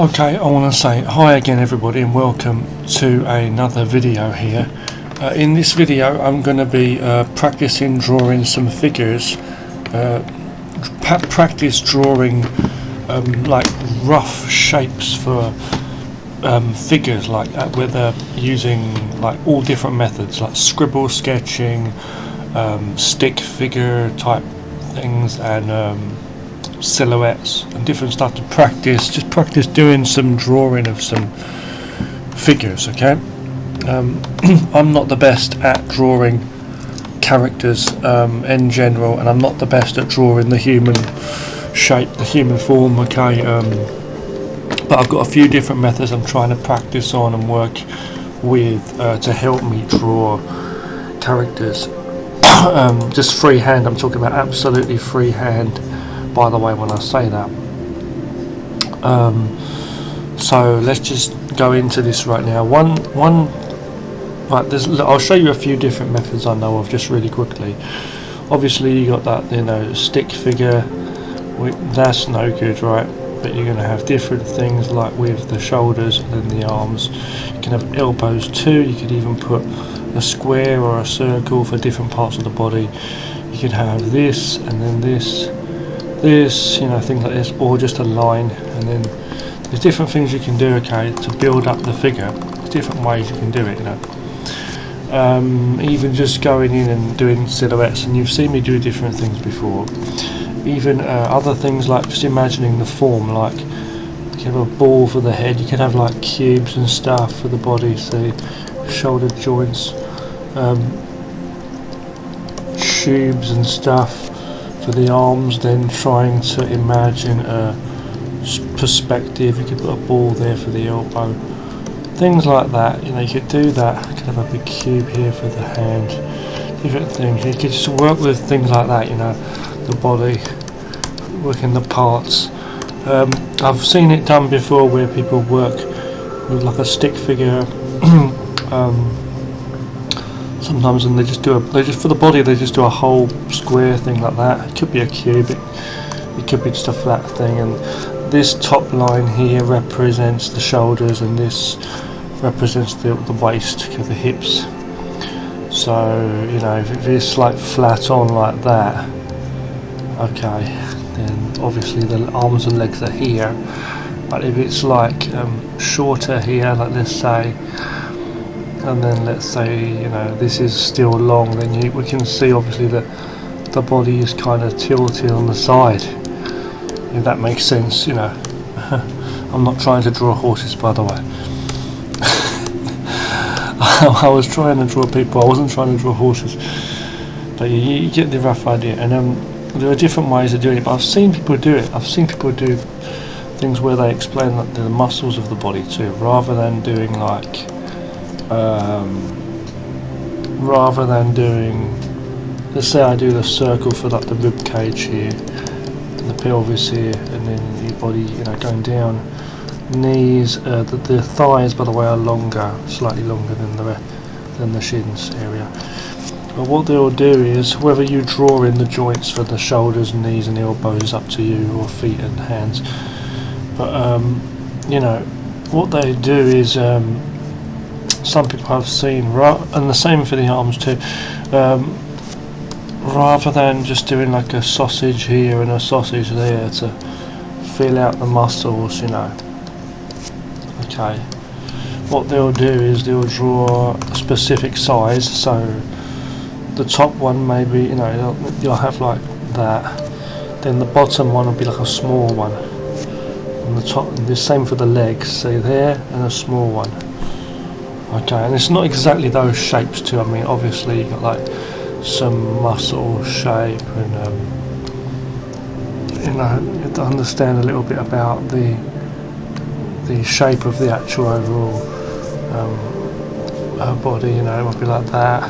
Okay, I want to say hi again everybody and welcome to another video here. In this video I'm going to be practicing drawing some figures, practice drawing like rough shapes for figures like with using like all different methods like scribble sketching, stick figure type things and silhouettes and different stuff to just practice doing some drawing of some figures. Okay, I'm not the best at drawing characters in general, and I'm not the best at drawing the human shape, the human form. Okay, but I've got a few different methods I'm trying to practice on and work with to help me draw characters. Just freehand, I'm talking about absolutely freehand, by the way, when I say that. So let's just go into this right now. I'll show you a few different methods I know of just really quickly. Obviously you got that, stick figure, that's no good, right? But you're going to have different things like with the shoulders and then the arms. You can have elbows too. You could even put a square or a circle for different parts of the body. You could have this and then this, things like this, or just a line. And then there's different things you can do, okay, to build up the figure. There's different ways you can do it, even just going in and doing silhouettes, and you've seen me do different things before. Even other things like just imagining the form, like you have a ball for the head, you can have like cubes and stuff for the body, so shoulder joints, tubes and stuff for the arms, then trying to imagine a perspective. You could put a ball there for the elbow, things like that. You could do that. You could have a big cube here for the hand, different things. You could just work with things like that, the body, working the parts. I've seen it done before where people work with like a stick figure, sometimes, and they just for the body they just do a whole square thing like that. It could be a cube, it could be just a flat thing, and this top line here represents the shoulders and this represents the waist, the hips. So if it's like flat on like that, okay, then obviously the arms and legs are here. But if it's like shorter here, like let's say, and then let's say this is still long, then we can see obviously that the body is kind of tilted on the side, if that makes sense. I'm not trying to draw horses, by the way. I was trying to draw people, I wasn't trying to draw horses, but you get the rough idea. And there are different ways of doing it, but I've seen people do it. I've seen people do things where they explain like the muscles of the body too, rather than doing like let's say I do the circle for like the rib cage here and the pelvis here, and then your body going down. Knees, the thighs, by the way, are longer, slightly longer than the shins area. But what they'll do is, whether you draw in the joints for the shoulders, knees and elbows is up to you, or feet and hands. But what they do is, some people have seen, and the same for the arms too, rather than just doing like a sausage here and a sausage there to fill out the muscles, okay, what they'll do is they'll draw a specific size. So the top one maybe, you'll have like that, then the bottom one will be like a small one, and the top, the same for the legs, see there, and a small one. Okay, and it's not exactly those shapes too. I mean, obviously you've got like some muscle shape, and you have to understand a little bit about the shape of the actual overall body. It might be like that.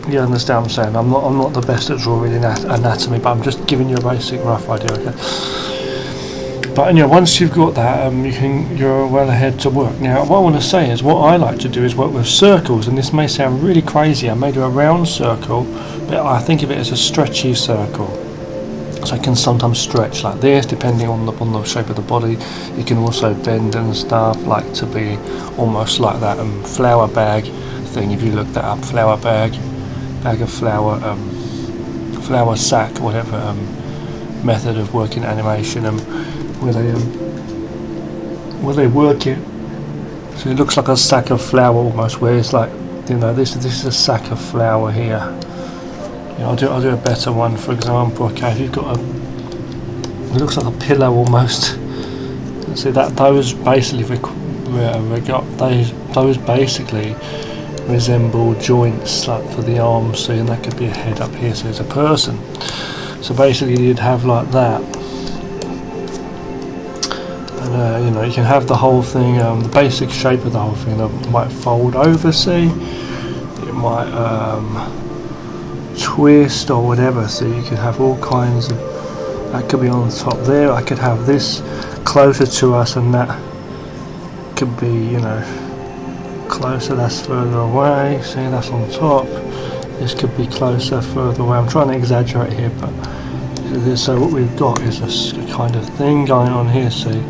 You understand what I'm saying? I'm not the best at drawing anatomy, but I'm just giving you a basic rough idea. Okay. But once you've got that, you're well ahead to work. Now, what I want to say is, what I like to do is work with circles, and this may sound really crazy. I may do a round circle, but I think of it as a stretchy circle. So it can sometimes stretch like this, depending on the shape of the body. You can also bend and stuff, like to be almost like that flour bag thing. If you look that up, flour bag of flour, flour sack, whatever method of working animation, where they work it. So it looks like a sack of flour almost, where it's like, you know, this is a sack of flour here. You know, I'll do a better one, for example. Okay, if you've got it looks like a pillow almost. See that those basically those basically resemble joints like for the arms. See, and that could be a head up here. So there's a person. So basically, you'd have like that. And you know, you can have the whole thing, the basic shape of the whole thing. It might fold over, see, it might twist or whatever, so you could have all kinds of, that could be on top there. I could have this closer to us, and that could be, you know, closer, that's further away, see, that's on top. This could be closer, further away. I'm trying to exaggerate here, but so what we've got is a kind of thing going on here, see.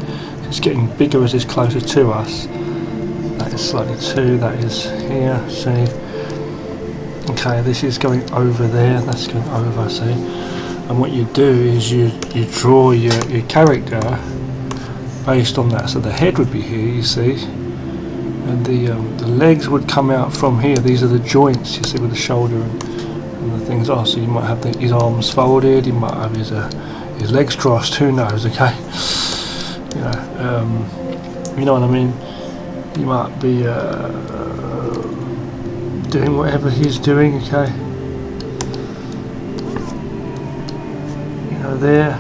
It's getting bigger as it's closer to us. That is slightly too, that is here, see. Okay, this is going over there, that's going over, see. And what you do is you draw your character based on that. So the head would be here, you see. And the legs would come out from here. These are the joints, you see, with the shoulder and the things are. So you might have his arms folded, you might have his legs crossed, who knows, okay. You know what I mean? You might be doing whatever he's doing, okay. You know, there,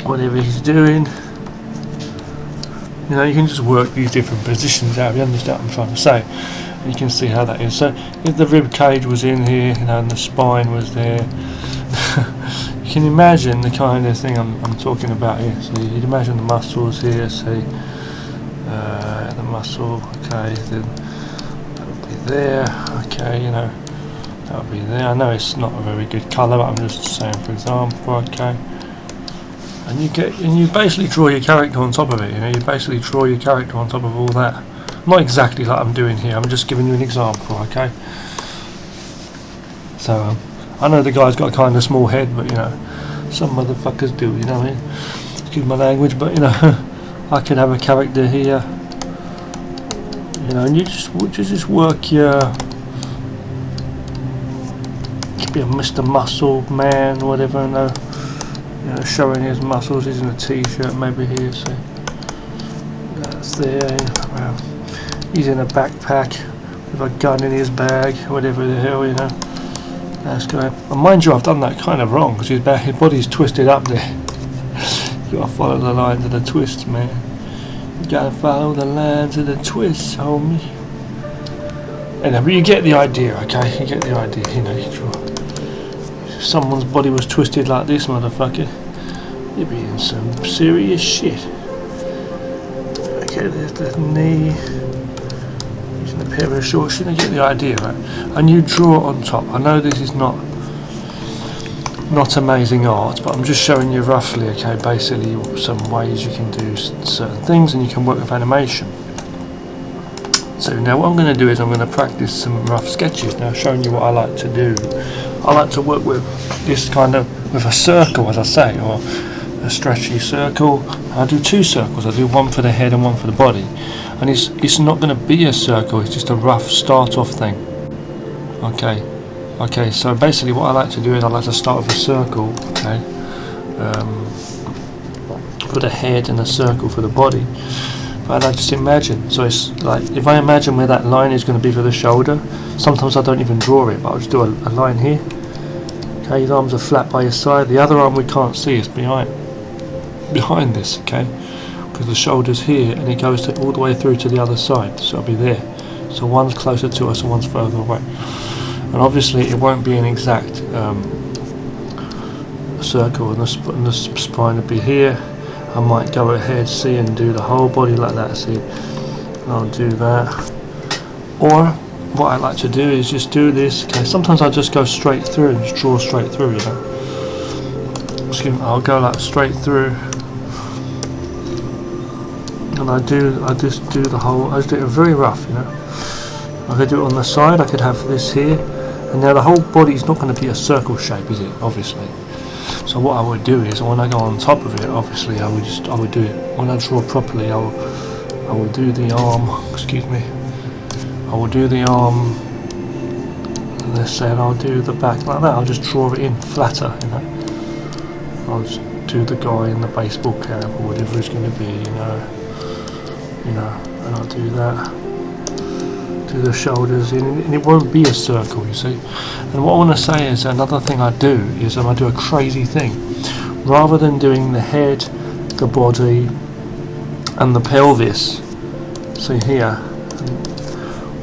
whatever he's doing. You know, you can just work these different positions out. You understand what I'm trying to say? And you can see how that is. So if the rib cage was in here, you know, and the spine was there. You can imagine the kind of thing I'm talking about here. So you'd imagine the muscles here, see, the muscle, okay, then that would be there, okay, you know, that would be there. I know it's not a very good colour, but I'm just saying, for example, okay. And you basically draw your character on top of it, you know, you basically draw your character on top of all that. Not exactly like I'm doing here, I'm just giving you an example, okay. So, I know the guy's got a kind of small head, but you know, some motherfuckers do, you know what I mean? Excuse my language, but you know, I could have a character here, you know, and you just work your, could be a Mr. Muscle Man, whatever, you know, showing his muscles. He's in a t-shirt, maybe here, see, that's there, he's in a backpack with a gun in his bag, whatever the hell, you know. That's going. And mind you, I've done that kind of wrong because his body's twisted up there. You gotta follow the lines of the twists, man. You gotta follow the lines of the twists, homie. Anyway, but you get the idea, okay? You get the idea. You know, you draw. If someone's body was twisted like this, motherfucker, you'd be in some serious shit. Okay, there's the knee. A pair of shorts, you get the idea, right? And you draw on top. I know this is not amazing art, but I'm just showing you roughly, okay, basically some ways you can do certain things, and you can work with animation. So now what I'm going to do is I'm going to practice some rough sketches. Now, showing you what I like to do. I like to work with this kind of, with a circle, as I say, or a stretchy circle. I do two circles. I do one for the head and one for the body. And it's not going to be a circle, it's just a rough start off thing. Okay, so basically what I like to do is I like to start with a circle, okay, for the head and a circle for the body. But I just imagine, so it's like, if I imagine where that line is going to be for the shoulder, sometimes I don't even draw it, but I'll just do a line here. Okay, his arms are flat by his side, the other arm we can't see, it's behind this, okay. The shoulder's here and it goes all the way through to the other side, so it'll be there. So one's closer to us and one's further away, and obviously it won't be an exact circle, and the spine will be here. I might go ahead, and do the whole body like that, and I'll do that. Or what I like to do is just do this. Okay, sometimes I just go straight through and just draw straight through, you know. Excuse me, I'll go like straight through, and I just do the whole. I just do it very rough, you know. I could do it on the side. I could have this here, and now the whole body is not going to be a circle shape, is it? Obviously. So what I would do is, when I go on top of it, obviously I would do it. When I draw properly, I will do the arm. Excuse me. I will do the arm, let's say, and I'll do the back like that. I'll just draw it in flatter, you know. I'll just do the guy in the baseball cap or whatever it's going to be, you know, and I'll do that. Do the shoulders in, and it won't be a circle, you see. And what I want to say is, another thing I do is I do a crazy thing. Rather than doing the head, the body, and the pelvis, see here.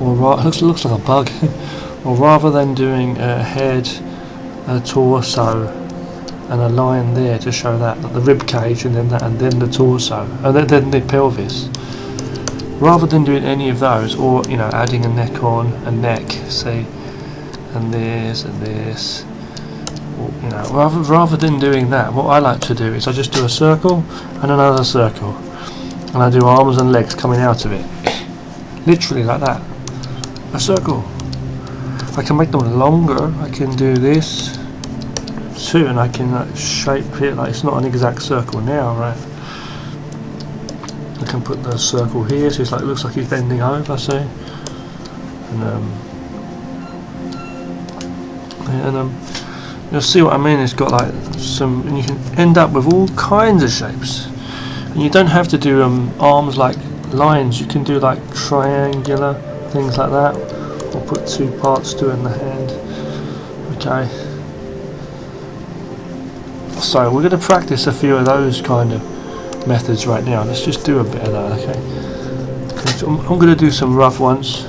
Or looks like a bug. Or rather than doing a head, a torso, and a line there to show that the rib cage, and then that, and then the torso, and then the pelvis. Rather than doing any of those, or you know, adding a neck on, a neck, see, and this, or, you know, rather than doing that, what I like to do is I just do a circle and another circle, and I do arms and legs coming out of it, literally like that. A circle. I can make them longer. I can do this too, and I can shape it like it's not an exact circle now, right? I can put the circle here, so it's like, it looks like he's bending over, see? And you'll see what I mean. It's got like some, and you can end up with all kinds of shapes. And you don't have to do arms like lines. You can do like triangular things like that, or put two parts doing the hand. Okay, so we're going to practice a few of those kind of methods right now. Let's just do a bit of that, okay? So I'm going to do some rough ones,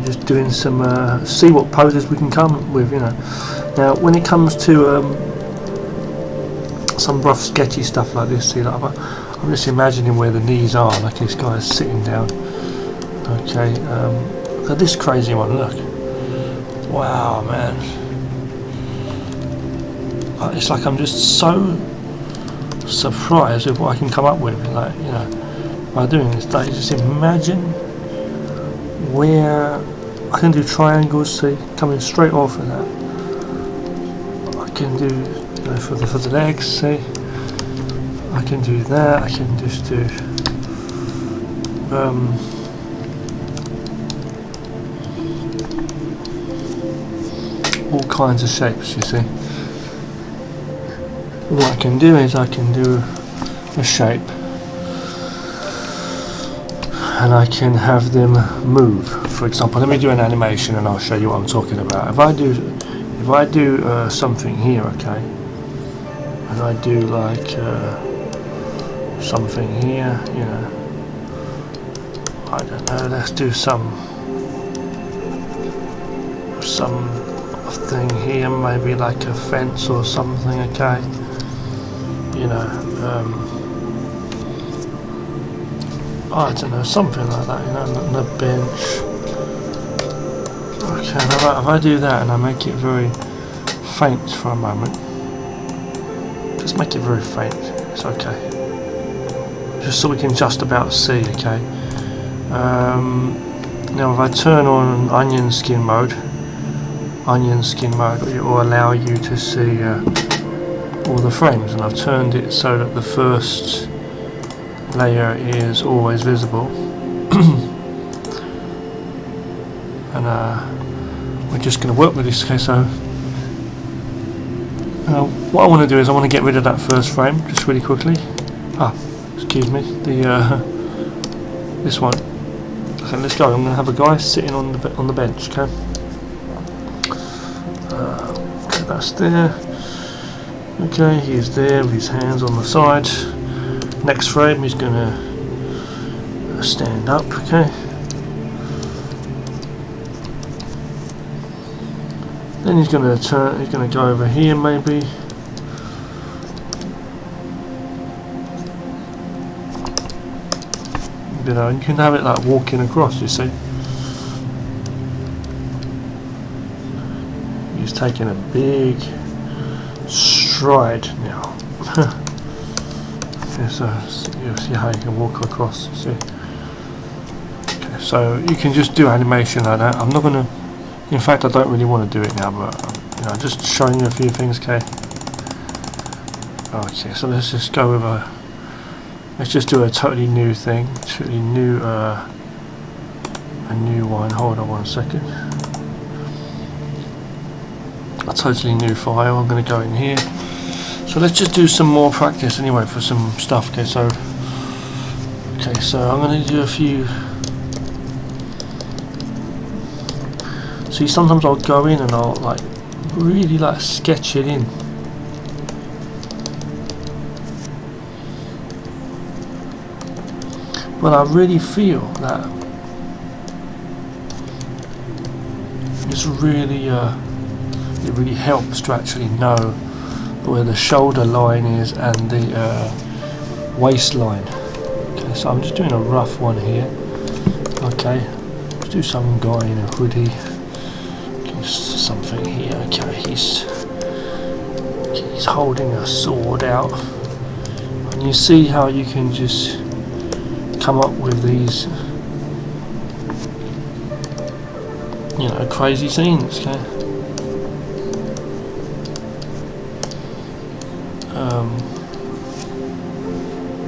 just doing some see what poses we can come up with, you know. Now when it comes to some rough sketchy stuff like this, see, like I'm just imagining where the knees are, like this guy's sitting down. Okay, look at this crazy one, look. Wow, man. It's like I'm just so surprised with what I can come up with, like, you know, by doing this. Like, just imagine where I can do triangles, see, coming straight off of that. I can do, you know, for the legs, see. I can do that, I can just do all kinds of shapes, you see. What I can do is I can do a shape, and I can have them move. For example, let me do an animation and I'll show you what I'm talking about. If I do something here, okay, and I do like something here, you know, I don't know, let's do some thing here, maybe like a fence or something, okay, you know, I don't know, something like that, you know, on a bench. Okay, now if I do that and I make it very faint for a moment, just make it very faint, it's okay, just so we can just about see, okay. Now if I turn on onion skin mode, it will allow you to see all the frames, and I've turned it so that the first layer is always visible. And we're just going to work with this. Okay, so what I want to do is I want to get rid of that first frame just really quickly. Excuse me, this one. Okay, let's go. I'm going to have a guy sitting on the bench. Okay. Okay, that's there. Okay, he's there with his hands on the side. Next frame, he's going to stand up. Okay. Then he's going to turn. He's going to go over here, maybe. You know, and you can have it like walking across. You see. he's taking a big stride now. Okay, so you'll see how you can walk across. See? Okay, so you can just do animation like that. I'm not gonna. In fact, I don't really want to do it now, but you know, just showing you a few things. Okay. Okay, so let's just go with a. Let's just do a totally new thing. Totally new. A new one. Hold on 1 second. A totally new file. I'm going to go in here. So let's just do some more practice anyway for some stuff. Okay, so I'm going to do a few. See, sometimes I'll go in and I'll like really like sketch it in. But I really feel that it's really it really helps to actually know where the shoulder line is and the waistline. Okay, so I'm just doing a rough one here. Okay, let's do some guy in a hoodie. Okay, something here. Okay, he's holding a sword out, and you see how you can just come up with these, you know, crazy scenes. Okay.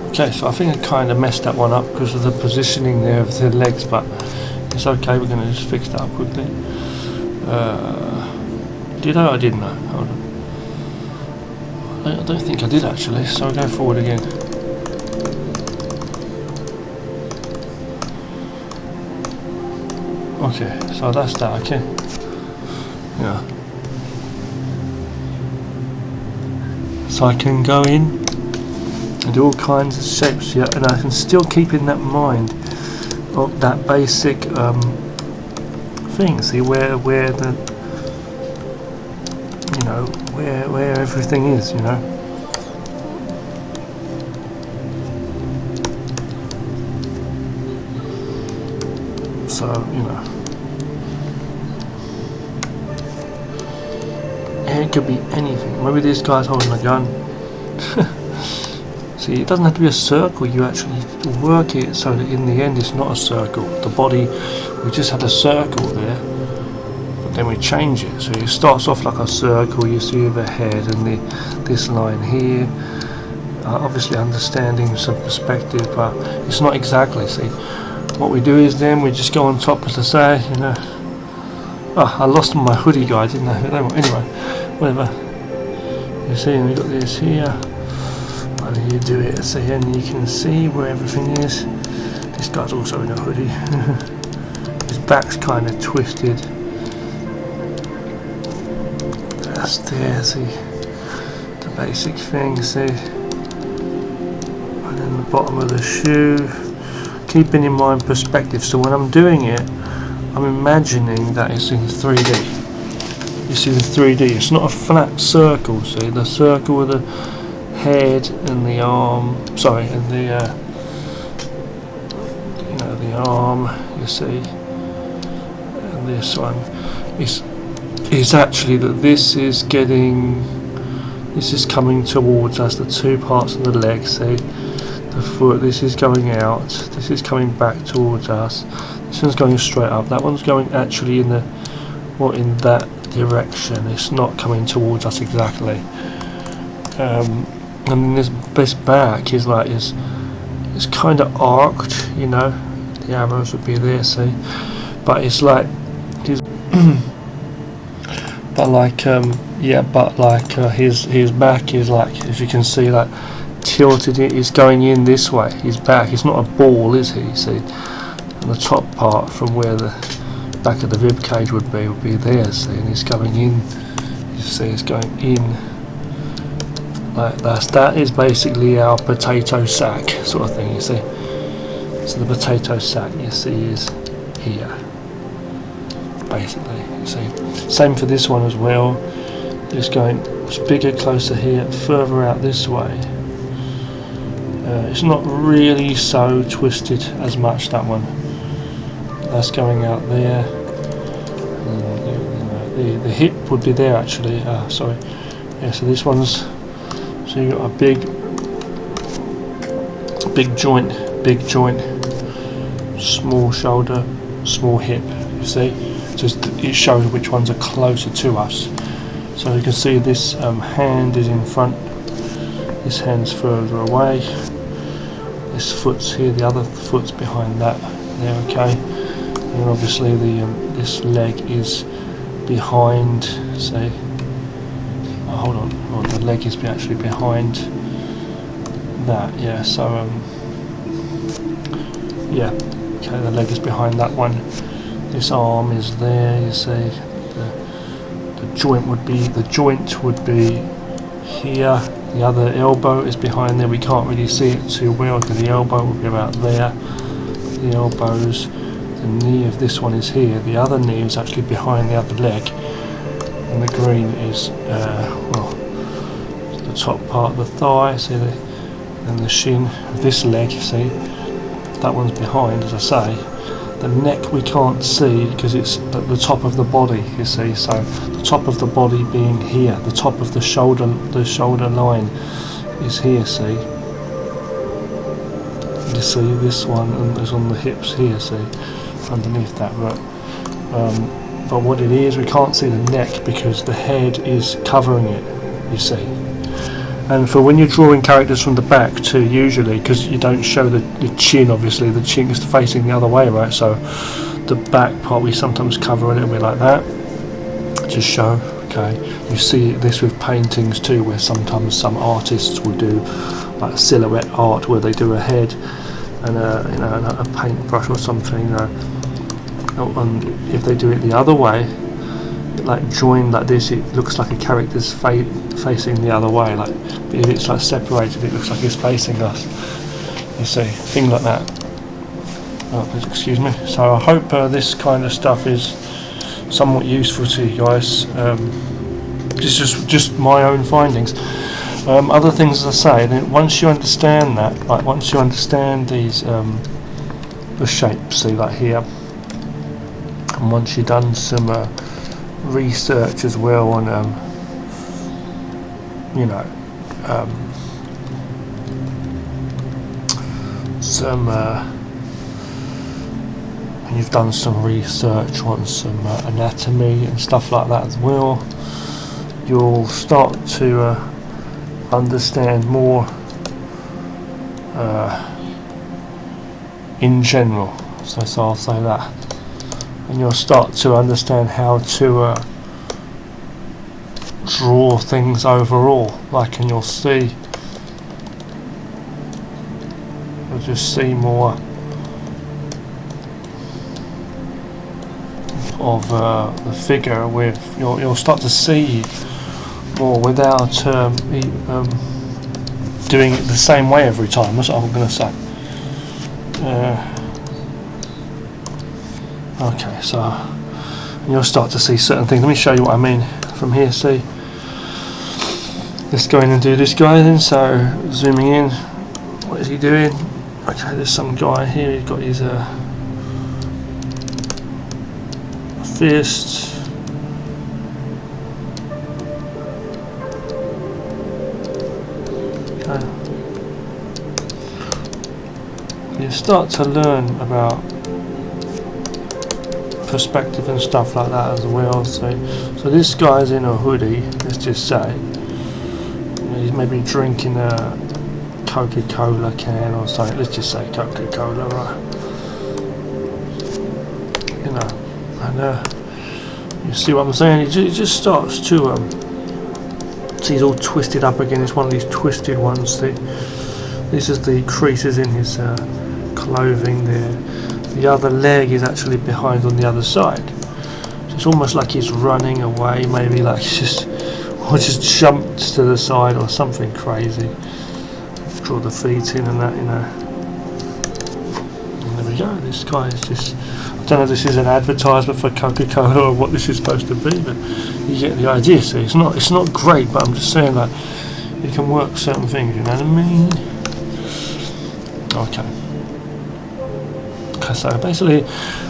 Okay, so I think I kind of messed that one up because of the positioning there of the legs, but it's okay. We're going to just fix that up quickly. Did I? I didn't. Hold on. I don't think I did actually. So I'll go forward again. Okay, so that's that, okay. Yeah. So I can go in and do all kinds of shapes here, and I can still keep in that mind of that basic thing. See where the, you know, where everything is, you know. So, you know, it could be anything. Maybe this guy's holding a gun. See, it doesn't have to be a circle. You actually work it so that in the end it's not a circle. The body, we just had a circle there, but then we change it. So it starts off like a circle. You see the head and this line here. Obviously understanding some perspective, but it's not exactly. See. What we do is then we just go on top, as I say, you know. Oh, I lost my hoodie guy, didn't I? Anyway, whatever. You see, and we got this here. And you do it, so here, and you can see where everything is. This guy's also in a hoodie. His back's kind of twisted. That's there, see. The basic thing, see. And then the bottom of the shoe. Keeping in mind perspective, so when I'm doing it, I'm imagining that it's in 3D. It's in 3D. It's not a flat circle. See, the circle with the head and the arm. Sorry, and the you know, the arm. You see, and this one is actually that this is coming towards us. The two parts of the leg. See. The foot, this is going out, this is coming back towards us, this one's going straight up, that one's going actually in that direction, it's not coming towards us exactly. And then this back is like, it's kind of arced, you know, the arrows would be there, see, but it's like, his back is like, if you can see, like tilted, it is going in this way. His back, it's not a ball, is he? See, and the top part from where the back of the rib cage would be there. See, and it's going in. You see, it's going in like that. That is basically our potato sack sort of thing. You see, so the potato sack you see is here, basically. You see, same for this one as well. It's going, it's bigger, closer here, further out this way. It's not really so twisted as much, that one. That's going out there. And, you know, the hip would be there actually. Sorry. Yeah. So this one's. So you got a big joint, small shoulder, small hip. You see, just it shows which ones are closer to us. So you can see this hand is in front. This hand's further away. This foot's here. The other foot's behind that. There, okay. And obviously this leg is behind. See. Oh, hold on. Oh, the leg is actually behind that. Yeah. So yeah. Okay. The leg is behind that one. This arm is there. You see. The joint would be here. The other elbow is behind there. We can't really see it too well because the elbow will be about there. The elbows. The knee of this one is here. The other knee is actually behind the other leg. And the green is well, the top part of the thigh. See and the shin of this leg. See, that one's behind, as I say. The neck we can't see because it's at the top of the body, you see. So the top of the body being here, the top of the shoulder line is here. See, you see this one and is on the hips here. See, underneath that. But what it is, we can't see the neck because the head is covering it. You see. And for when you're drawing characters from the back too, usually, because you don't show the chin, obviously, the chin is facing the other way, right? So the back part we sometimes cover a little bit like that to show, okay? You see this with paintings too, where sometimes some artists will do like silhouette art where they do a head and a paintbrush or something, you know. And if they do it the other way, like joined like this, it looks like a character's facing the other way. Like if it's like separated, it looks like it's facing us. You see, things like that. Oh, please excuse me. So I hope this kind of stuff is somewhat useful to you guys. Just my own findings. Other things, as I say, then once you understand that, like once you understand these the shapes, see, like here, and once you've done some research as well on you know and you've done some research on some anatomy and stuff like that as well, you'll start to understand more in general. So I'll say that. And you'll start to understand how to draw things overall, like, and you'll just see more of the figure. With you'll start to see more without doing it the same way every time. That's what I'm going to say. Okay, so you'll start to see certain things. Let me show you what I mean from here. See, let's go in and do this guy then. So zooming in, what is he doing? Okay, there's some guy here. He's got his fist. Okay, you start to learn about perspective and stuff like that as well. So this guy's in a hoodie, let's just say. He's maybe drinking a Coca-Cola can or something. Let's just say Coca-Cola, right? You know, and you see what I'm saying? He just starts to see, he's all twisted up again. It's one of these twisted ones. See, this is the creases in his clothing there. The other leg is actually behind on the other side. So it's almost like he's running away, maybe like just jumped to the side or something crazy. Draw the feet in and that, you know. And there we go. This guy is just, I don't know if this is an advertisement for Coca-Cola or what this is supposed to be, but you get the idea. See, it's not great, but I'm just saying that you can work certain things, you know what I mean? Okay. So basically,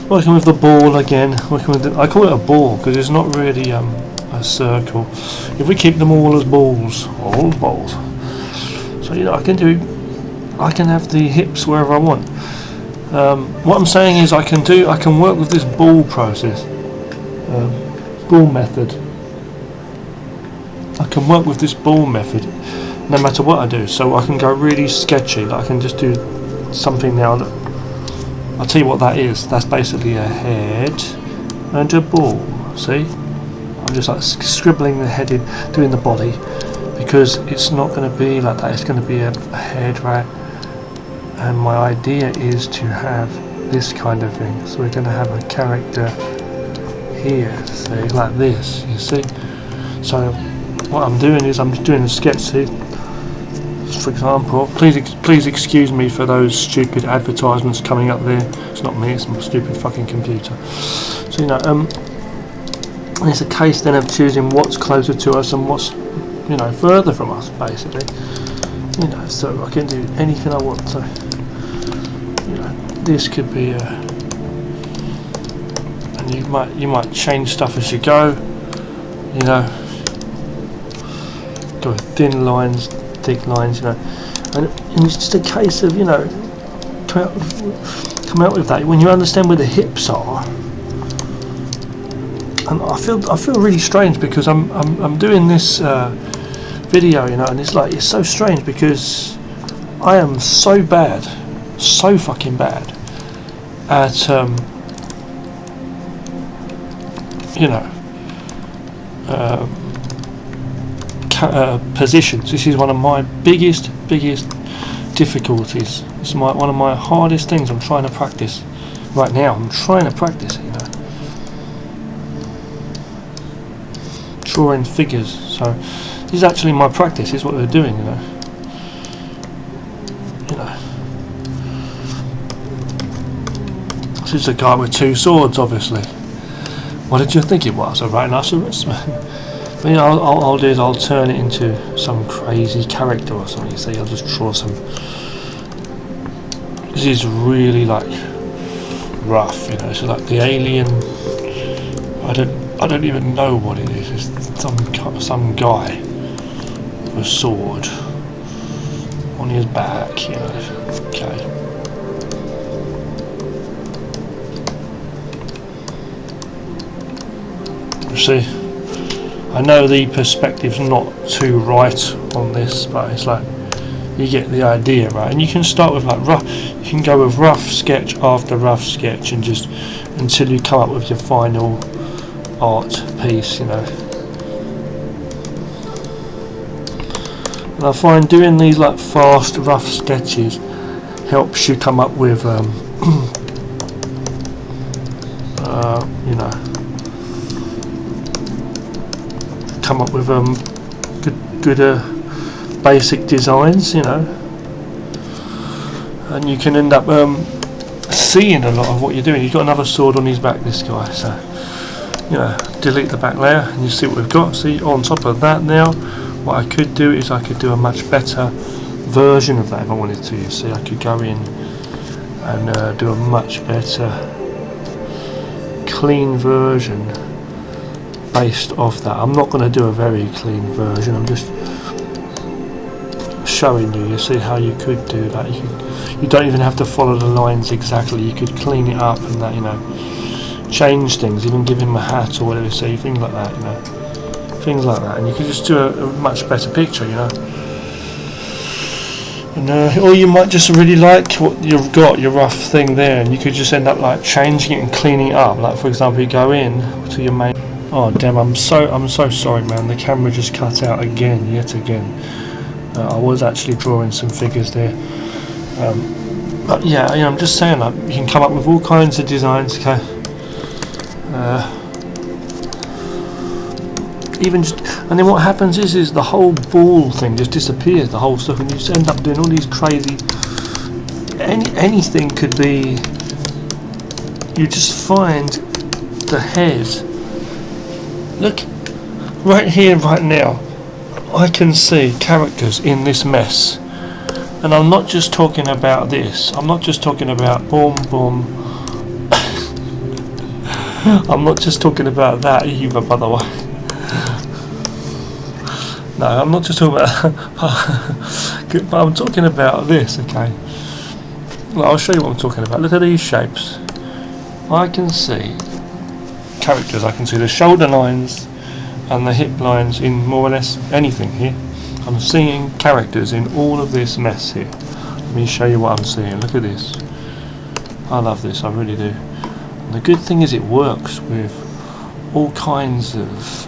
working with the ball again. Working with I call it a ball because it's not really a circle. If we keep them all as balls, all balls. So I can have the hips wherever I want. What I'm saying is I can work with this ball process, ball method. I can work with this ball method no matter what I do. So I can go really sketchy. Like I can just do something now that I'll tell you what that is. That's basically a head and a ball. See? I'm just like scribbling the head in, doing the body, because it's not going to be like that. It's going to be a head, right? And my idea is to have this kind of thing. So we're going to have a character here, see, like this. You see? So what I'm doing is I'm just doing a sketch. See? For example, please excuse me for those stupid advertisements coming up there. It's not me, it's my stupid fucking computer. So it's a case then of choosing what's closer to us and what's further from us, basically. So I can do anything I want. So this could be and you might change stuff as you go. Go with thin lines, thick lines, and it's just a case of come out with that when you understand where the hips are. And I feel really strange because I'm doing this video, and it's so strange because I am so fucking bad at positions. This is one of my biggest difficulties. It's one of my hardest things I'm trying to practice right now. I'm trying to practice it, drawing figures. So this is actually my practice. This is what we're doing, This is a guy with two swords, obviously. What did you think it was? A rhinoceros? But I'll do is I'll turn it into some crazy character or something. You see, I'll just draw some. This is really like rough, It's like the alien. I don't even know what it is. It's some guy with a sword on his back, Okay. You see, I know the perspective's not too right on this, but it's like you get the idea, right? And you can start with like rough. You can go with rough sketch after rough sketch, and just until you come up with your final art piece, And I find doing these like fast, rough sketches helps you come up with, come up with good basic designs, and you can end up seeing a lot of what you're doing. You've got another sword on his back, this guy. So delete the back layer, and you see what we've got. See, on top of that now, what I could do is I could do a much better version of that if I wanted to. You see, I could go in and do a much better clean version based off that. I'm not going to do a very clean version. I'm just showing you. You see how you could do that. You don't even have to follow the lines exactly. You could clean it up and that, change things, even give him a hat or whatever. See, things like that, things like that, and you can just do a much better picture, And or you might just really like what you've got, your rough thing there, and you could just end up like changing it and cleaning it up. Like for example, you go in to your main. Oh damn! I'm so sorry, man. The camera just cut out again, yet again. I was actually drawing some figures there, but yeah, I'm just saying that you can come up with all kinds of designs. Okay. Even just, and then what happens is the whole ball thing just disappears, the whole stuff, and you just end up doing all these crazy. Anything could be. You just find the head. Look, right here, right now, I can see characters in this mess, and I'm not just talking about this. I'm not just talking about boom, boom. I'm not just talking about that either, by the way. No, I'm not just talking about but I'm talking about this, okay? Well, I'll show you what I'm talking about. Look at these shapes. I can see characters. I can see the shoulder lines and the hip lines in more or less anything here. I'm seeing characters in all of this mess here. Let me show you what I'm seeing. Look at this. I love this, I really do. And the good thing is it works with all kinds of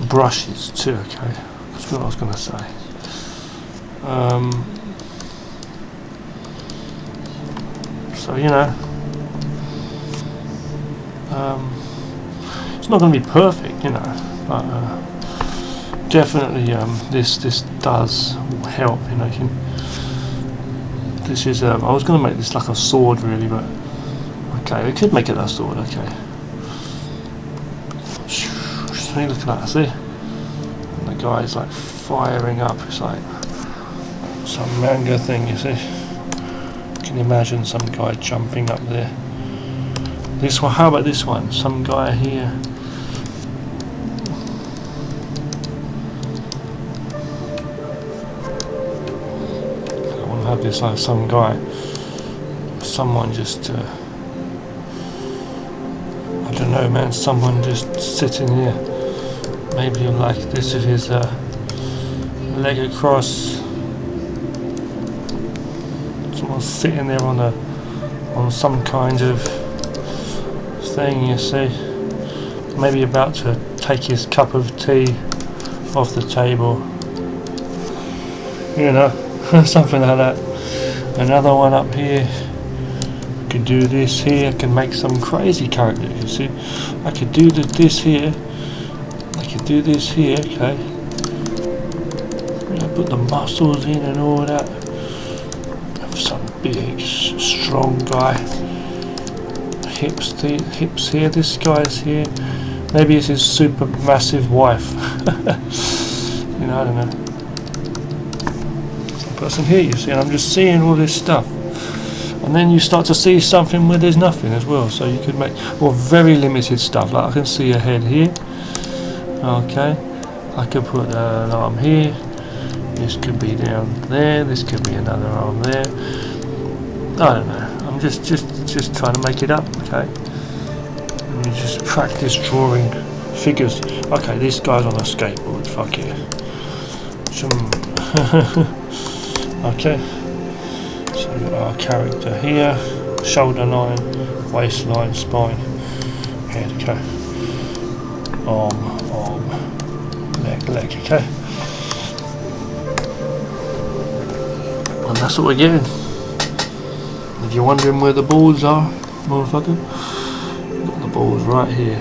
brushes too, okay? That's what I was going to say. So, you know, it's not going to be perfect, you know, but definitely this does help, you know. This is I was going to make this like a sword really, but okay, we could make it a sword, okay. See, look at that, see? And the guy's like firing up, it's like some manga thing, you see. Can you imagine some guy jumping up there? This one, how about this one? Some guy here. I want to have this like some guy, someone just I don't know, man, someone just sitting here. Maybe like this with his leg across. Someone's sitting there on some kind of thing, you see. Maybe about to take his cup of tea off the table. You know, something like that. Another one up here. I could do this here. I can make some crazy characters, you see. I could do this here. I could do this here, okay. You know, put the muscles in and all that. Have some big, strong guy. Hips here. This guy's here. Maybe it's his super massive wife. You know, I don't know. Some person here, you see, and I'm just seeing all this stuff. And then you start to see something where there's nothing as well. So you could make, well, very limited stuff. Like I can see a head here. Okay, I could put an arm here. This could be down there. This could be another arm there. I don't know. I'm just trying to make it up. Okay. And you just practice drawing figures. Okay, this guy's on a skateboard. Fuck yeah. Okay. So we've got our character here. Shoulder line, waistline, spine, head. Okay. Arm, leg, okay. And that's what we're getting. If you're wondering where the balls are, motherfucker, got the balls right here.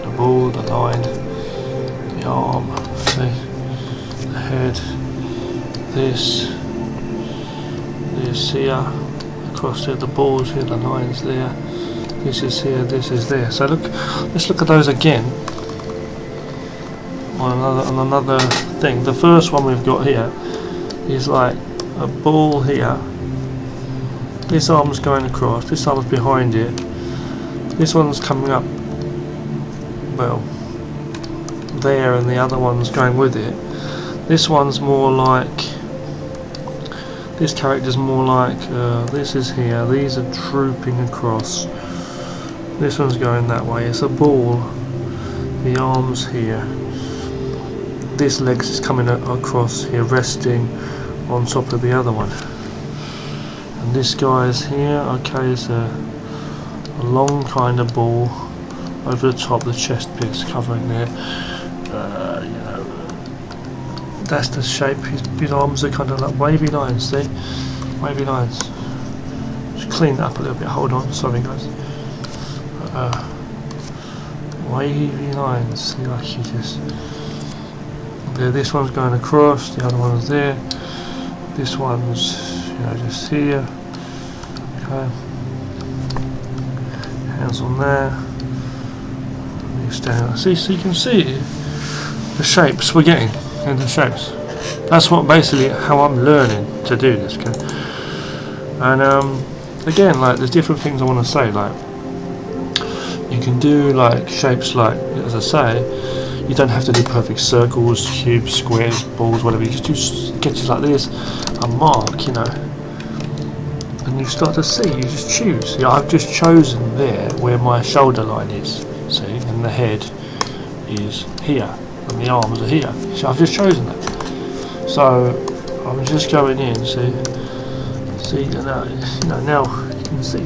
The ball, the line, the arm, see, the head, this here, across there, the balls here, the lines there, this is here, this is there. So look, let's look at those again. On another thing. The first one we've got here is like a ball here. This arm's going across, this arm's behind it. This one's coming up, well, there, and the other one's going with it. This one's more like, this character's more like, this is here, these are trooping across. This one's going that way, it's a ball. The arm's here. This leg's is coming across here, resting on top of the other one. And this guy's here, okay, it's a long kind of ball over the top, the chest bit's covering there. You know, that's the shape. His arms are kind of like wavy lines, see? Wavy lines. Just clean that up a little bit, hold on, sorry guys. Wavy lines, see, like you just... There, this one's going across, the other one's there. This one's, you know, just here. Okay. Hands on there. You stand. See, so you can see the shapes we're getting, and the shapes. that's what basically how I'm learning to do this. Okay? And again, like there's different things I want to say. Like you can do like shapes, like as I say, you don't have to do perfect circles, cubes, squares, balls, whatever. You just do sketches like this, a mark, you know, and you start to see. You just choose. Yeah, I've just chosen there where my shoulder line is. See, and the head is here, and the arms are here. So I've just chosen that. So I'm just going in. See, you know, now you can see.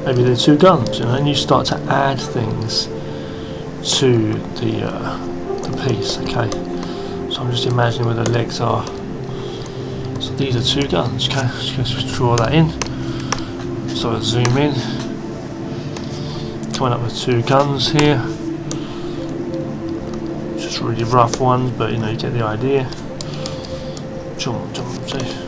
Maybe they're two guns, you know, and you start to add things to the piece. Okay, so I'm just imagining where the legs are. So these are two guns. Okay, just draw that in. So I zoom in, coming up with two guns here. Just really rough ones, but you know, you get the idea. Jump, see.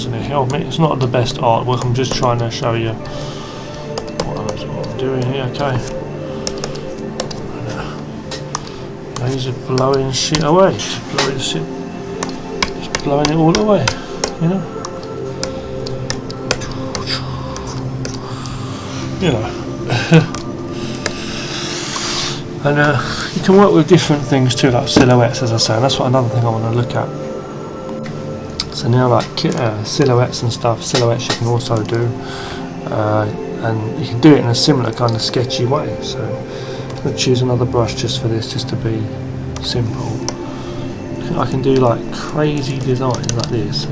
In a helmet. It's not the best artwork, I'm just trying to show you what I'm doing here. Okay, these are blowing shit away, just blowing it all away, you know. And you can work with different things too, like silhouettes, as I say, and that's what another thing I want to look at. So now, like silhouettes and stuff, silhouettes you can also do, and you can do it in a similar kind of sketchy way. So I'm going to choose another brush just for this, just to be simple. I can do like crazy designs like this.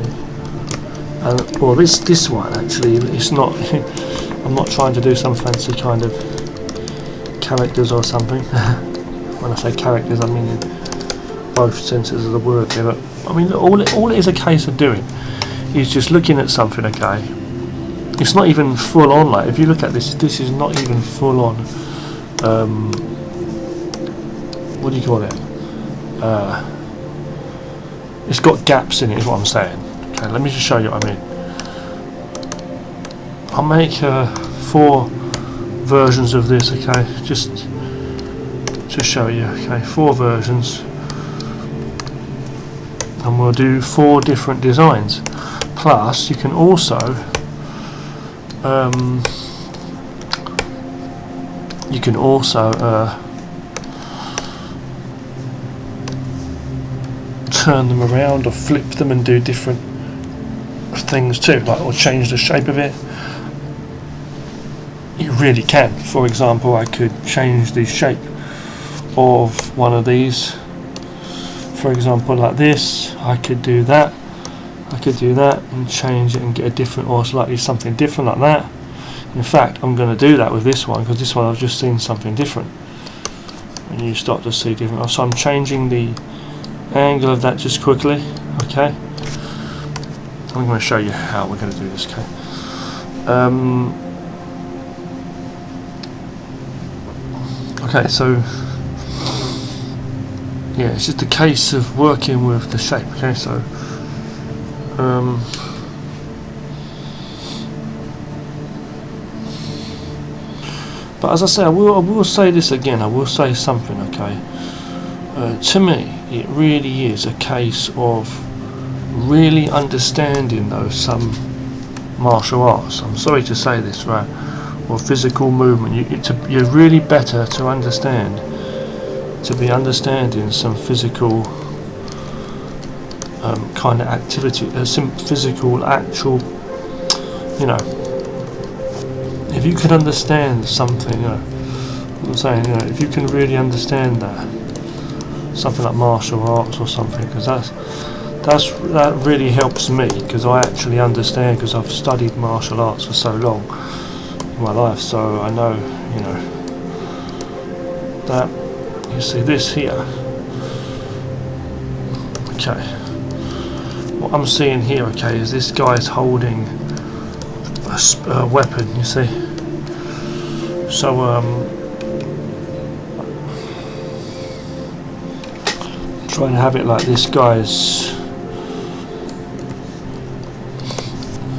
And well, this one actually, it's not. I'm not trying to do some fancy kind of characters or something. When I say characters, I mean in both senses of the word here. But I mean, all it is a case of doing is just looking at something. Okay, it's not even full on. Like if you look at this is not even full on. What do you call it? It's got gaps in it, is what I'm saying. Okay, let me just show you what I mean. I'll make 4 versions of this. Okay, just to show you. Okay, 4 versions. And we'll do 4 different designs. Plus, you can also turn them around or flip them and do different things too, like or change the shape of it. You really can. For example, I could change the shape of one of these. For example, like this, I could do that. I could do that and change it and get a different, or slightly something different like that. In fact, I'm going to do that with this one, because this one I've just seen something different. And you start to see different. So I'm changing the angle of that just quickly. Okay. I'm going to show you how we're going to do this. Okay. Okay, so yeah, it's just a case of working with the shape. Okay, so but as I say, I will say this again. I will say something. Okay, to me, it really is a case of really understanding some martial arts. I'm sorry to say this, right? Or physical movement. You're really better to understand. To be understanding some physical kind of activity, some physical actual, you know, if you can understand something, you know, what I'm saying, you know, if you can really understand that, something like martial arts or something, because that really helps me, because I actually understand, because I've studied martial arts for so long in my life, so I know, you know, that. You see this here. Okay. What I'm seeing here, okay, is this guy's holding a weapon. You see. So try and have it like this, guys.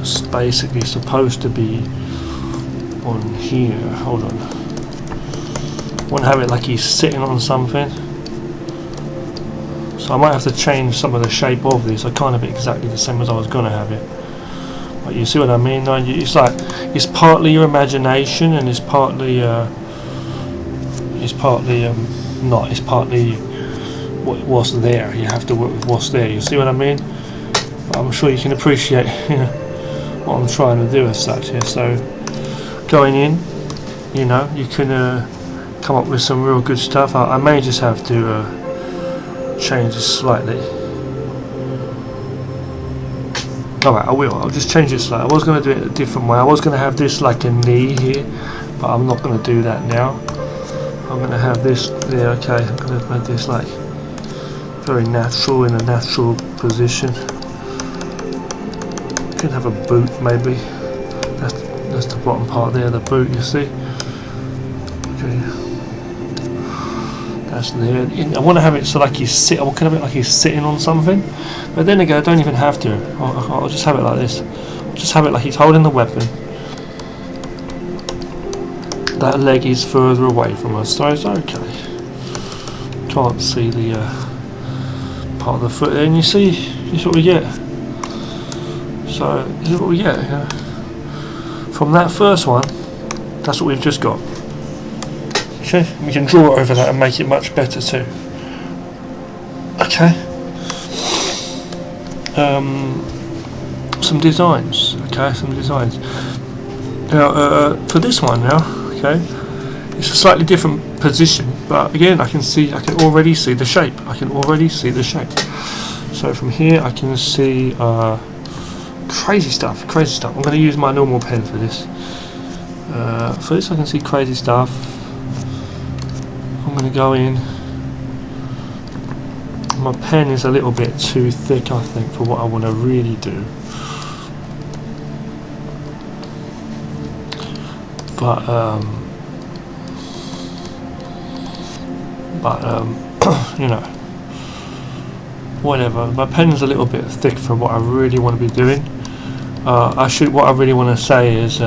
It's basically supposed to be on here. Hold on. I want to have it like he's sitting on something. So I might have to change some of the shape of this. I can't have it exactly the same as I was going to have it. But you see what I mean? It's like, it's partly your imagination, and it's partly not. It's partly what's there. You have to work with what's there. You see what I mean? But I'm sure you can appreciate, you know, what I'm trying to do as such here. So going in, you know, you can come up with some real good stuff. I may just have to change this slightly. Alright, I will. I'll just change it slightly. I was going to do it a different way. I was going to have this like a knee here, but I'm not going to do that now. I'm going to have this there. Okay, I'm going to make this like very natural, in a natural position. You can have a boot maybe. That's the bottom part there, the boot, you see. Okay. That's there. I want to have it so like you sit. I want to have it like he's sitting on something. But then again, I don't even have to. I'll just have it like this. Just have it like he's holding the weapon. That leg is further away from us, so it's okay. Can't see the part of the foot there, and you see, this is what we get. So this is what we get. Yeah. From that first one, that's what we've just got. Okay, we can draw over that and make it much better too. Okay. Some designs. Okay, some designs. Now, for this one now, okay, it's a slightly different position, but again, I can already see the shape. I can already see the shape. So from here, I can see crazy stuff. I'm going to use my normal pen for this. For this, I can see crazy stuff. I'm going to go in. My pen is a little bit too thick, I think, for what I want to really do. But you know, whatever. My pen's a little bit thick for what I really want to be doing. What I really want to say is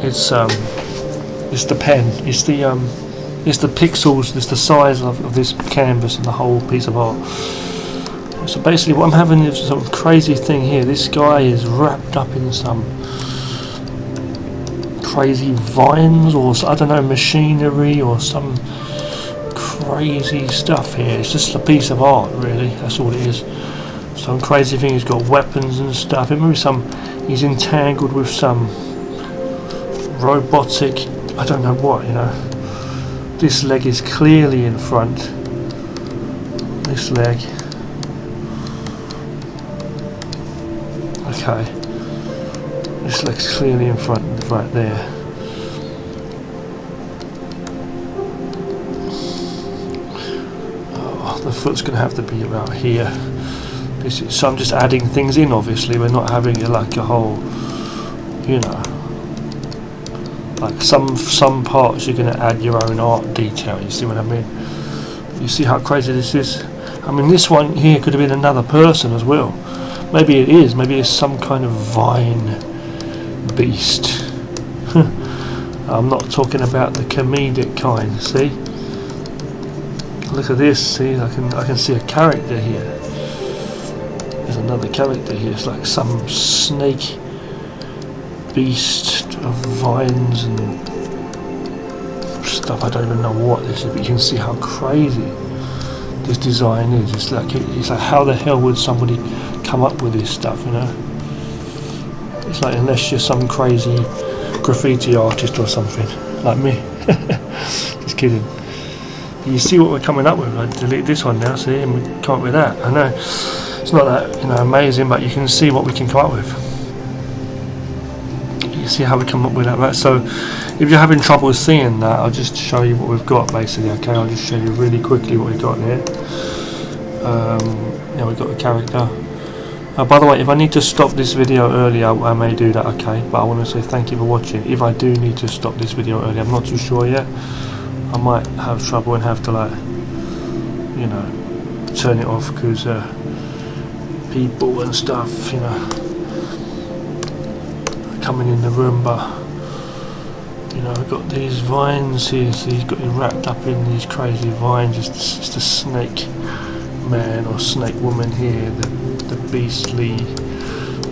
it's the pen. It's the pixels. It's the size of this canvas and the whole piece of art. So basically, what I'm having is some crazy thing here. This guy is wrapped up in some crazy vines, or I don't know, machinery, or some crazy stuff here. It's just a piece of art, really. That's all it is. Some crazy thing. He's got weapons and stuff. Maybe he's entangled with some robotic, I don't know what, you know. This leg is clearly in front. This leg. Okay. This leg's clearly in front, right there. Oh, the foot's going to have to be about here. So I'm just adding things in, obviously. We're not having it like a whole, you know. Like some parts you're going to add your own art detail, you see what I mean? You see how crazy this is? I mean, this one here could have been another person as well. Maybe it is, maybe it's some kind of vine beast. I'm not talking about the comedic kind, see? Look at this, see, I can see a character here. There's another character here, it's like some snake beast of vines and stuff. I don't even know what this is, but you can see how crazy this design is. It's like how the hell would somebody come up with this stuff, you know? It's like, unless you're some crazy graffiti artist or something like me. Just kidding. You see what we're coming up with. I delete this one now, see, and we come up with that. I know it's not that, you know, amazing, but you can see what we can come up with. You see how we come up with that, right? So if you're having trouble seeing that, I'll just show you what we've got, basically. Okay, I'll just show you really quickly what we've got here. Now we've got a character. By the way, if I need to stop this video early, I may do that, okay? But I want to say thank you for watching. If I do need to stop this video early, I'm not too sure yet. I might have trouble and have to, like, you know, turn it off because people and stuff, you know, coming in the room. But you know, I've got these vines here, so he's got it wrapped up in these crazy vines. It's the snake man or snake woman here, the beastly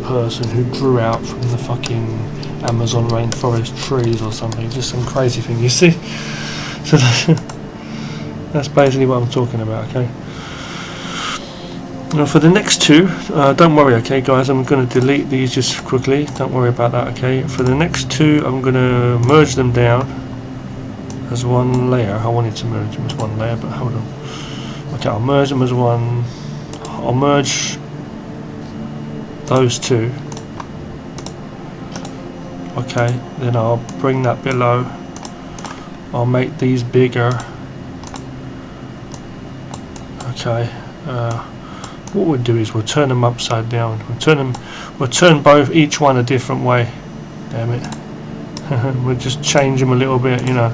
person who grew out from the fucking Amazon rainforest trees or something. Just some crazy thing, you see. So that's basically what I'm talking about, okay? Now for the next two, don't worry, okay guys, I'm going to delete these just quickly, don't worry about that, okay? For the next two, I'm going to merge them down as one layer. I wanted to merge them as one layer, but hold on. Okay, I'll merge them as one. I'll merge those two. Okay, then I'll bring that below. I'll make these bigger. Okay, what we'll do is we'll turn them upside down. We'll turn both, each one a different way. Damn it. We'll just change them a little bit, you know,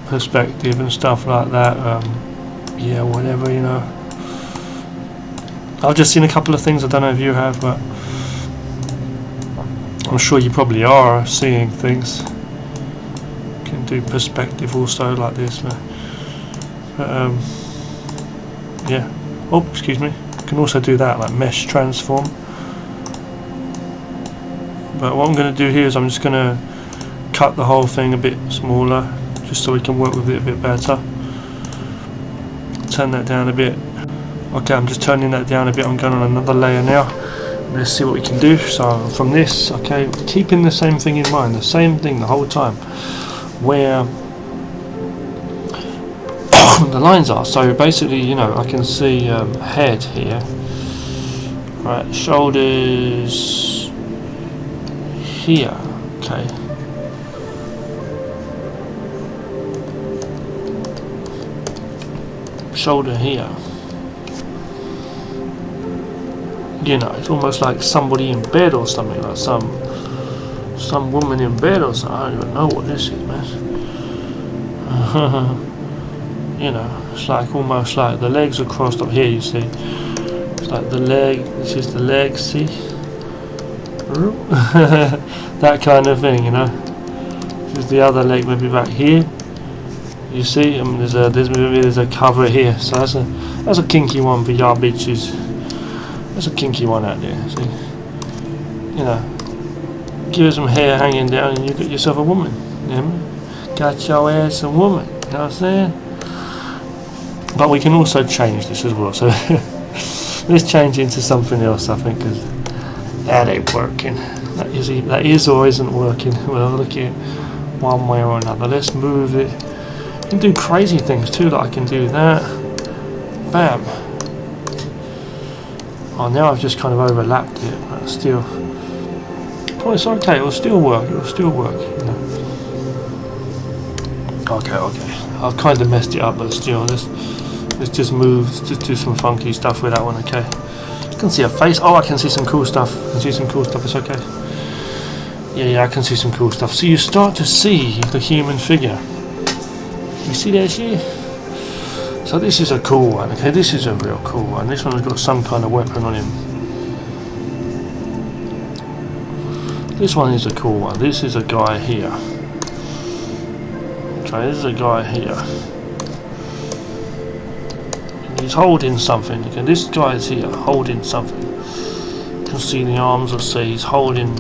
perspective and stuff like that. Yeah, whatever, you know. I've just seen a couple of things, I don't know if you have, but I'm sure you probably are seeing things. You can do perspective also like this, but yeah. Oh, excuse me. You can also do that, like mesh transform. But what I'm going to do here is I'm just going to cut the whole thing a bit smaller, just so we can work with it a bit better. Turn that down a bit. Okay, I'm just turning that down a bit. I'm going on another layer now. Let's see what we can do. So from this, okay, keeping the same thing in mind, the same thing the whole time, where the lines are. So basically, you know, I can see head here, right, shoulders here, okay. Shoulder here. You know, it's almost like somebody in bed or something, like some woman in bed or something. I don't even know what this is, man. You know, it's like almost like the legs are crossed up here, you see. It's like the leg, this is the leg, see? That kind of thing, you know. This is the other leg, maybe back here. You see, I mean, there's a cover here, so that's a kinky one for y'all bitches. That's a kinky one out there. See, you know, give her some hair hanging down, and you got yourself a woman. You know? Got your ass a woman. You know what I'm saying? But we can also change this as well. So let's change it into something else, I think, because that ain't working. That is or isn't working. We'll look at it one way or another. Let's move it. You can do crazy things too, like I can do that. Bam. Oh, now I've just kind of overlapped it, but still. Oh, it's okay, it'll still work, you know. Okay. I've kind of messed it up, but still, let's just move, just do some funky stuff with that one, okay. You can see a face. Oh, I can see some cool stuff. It's okay. Yeah, I can see some cool stuff. So you start to see the human figure. You see that shit? So this is a cool one, okay? This is a real cool one. This one's got some kind of weapon on him. This one is a cool one. This is a guy here. Okay, this is a guy here. And he's holding something. Okay, this guy is here, holding something. You can see the arms, I see he's holding,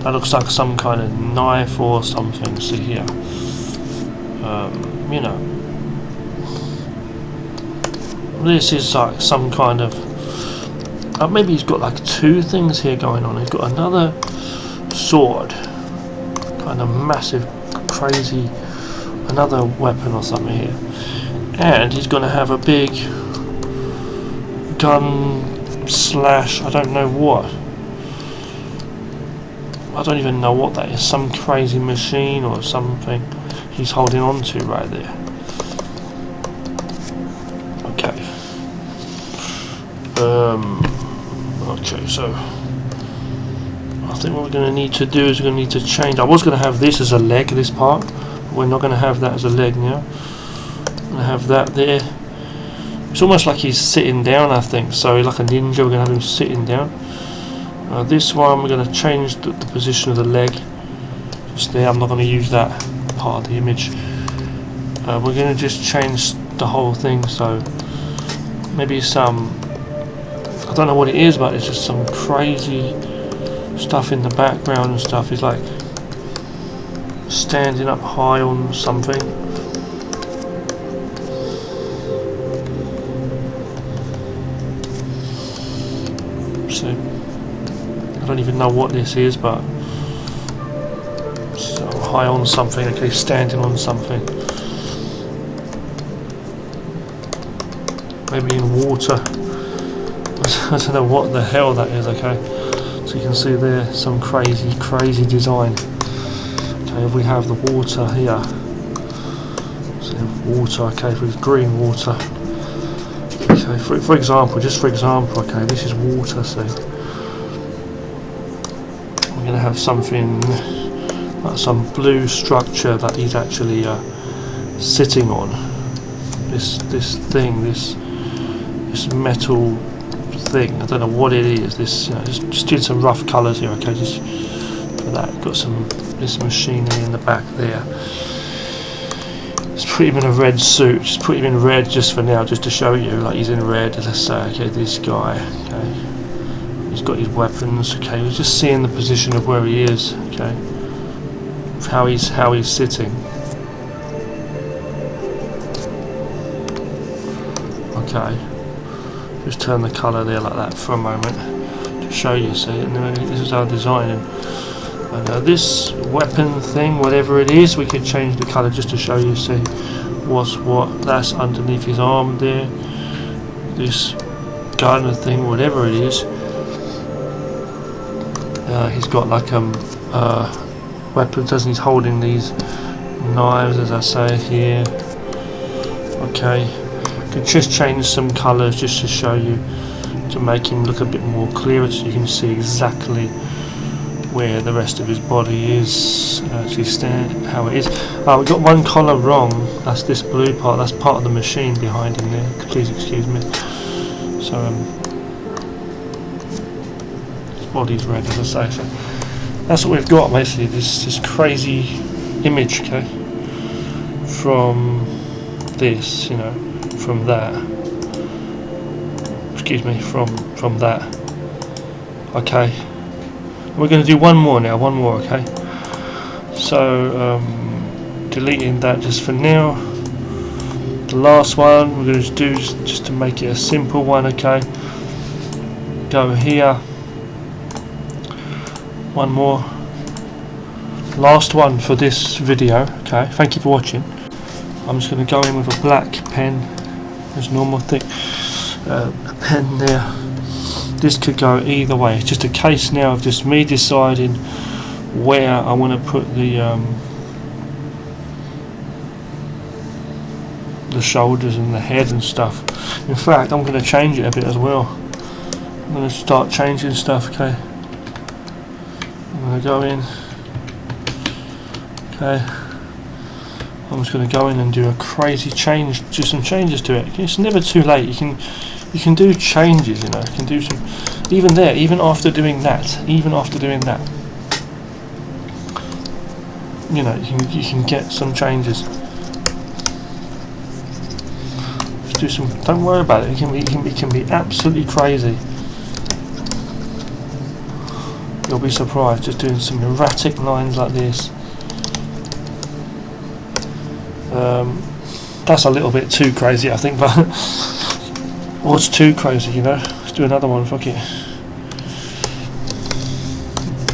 that looks like some kind of knife or something. See here. You know, this is like some kind of maybe he's got like two things here going on. He's got another sword, kind of massive, crazy, another weapon or something here, and he's going to have a big gun slash, I don't know what, I don't even know what that is, some crazy machine or something he's holding on to right there. Okay. Okay, so I think what we're going to need to do is we're going to need to change. I was going to have this as a leg, this part, We're not going to have that as a leg now. We're going to have that there. It's almost like he's sitting down, I think. So like a ninja, we're going to have him sitting down. This one, we're going to change the position of the leg. Just there. I'm not going to use that part of the image. We're going to just change the whole thing. So maybe some, I don't know what it is, but it's just some crazy stuff in the background and stuff. He's like standing up high on something. So I don't even know what this is, but so high on something. Okay, standing on something. Maybe in water. I don't know what the hell that is. Okay, so you can see there some crazy design. Okay, if we have the water here, so water. Okay, if it's green water. Okay, for example, just for example, okay, this is water. So we're going to have something like some blue structure that he's actually sitting on. This thing, this metal thing. I don't know what it is. This, just doing some rough colours here. Okay, just for that, got some this machinery in the back there. Let's put him in a red suit. Just put him in red just for now, just to show you, like he's in red. Let's say, okay, this guy. Okay, he's got his weapons. Okay, we're just seeing the position of where he is. Okay, how he's sitting. Okay. Just turn the colour there like that for a moment to show you. See, and this is our design. And this weapon thing, whatever it is, we could change the colour just to show you. See, what's what? That's underneath his arm there. This gun thing, whatever it is. He's got like weapons, doesn't he? He's holding these knives, as I say here. Okay. Could just change some colours just to show you, to make him look a bit more clearer, so you can see exactly where the rest of his body is, actually how it is. We got one collar wrong. That's this blue part. That's part of the machine behind him there. Please excuse me. So his body's red, as I say. So that's what we've got basically. This crazy image, okay, from this, from that. Excuse me, from that. Okay. We're going to do one more now. One more, okay. So deleting that just for now. The last one we're going to do just to make it a simple one, okay. Go here. One more. Last one for this video, okay. Thank you for watching. I'm just going to go in with a black pen. There's normal thing, a pen there. This could go either way. It's just a case now of just me deciding where I want to put the shoulders and the head and stuff. In fact, I'm going to change it a bit as well. I'm going to start changing stuff. Okay, I'm going to go in. Okay. I'm just going to go in and do a crazy change, do some changes to it. It's never too late. You can do changes, you can do some, even there, even after doing that, you can get some changes. Just do some. Don't worry about it. It can be absolutely crazy. You'll be surprised just doing some erratic lines like this. That's a little bit too crazy, I think, but what's too crazy, Let's do another one, fuck it.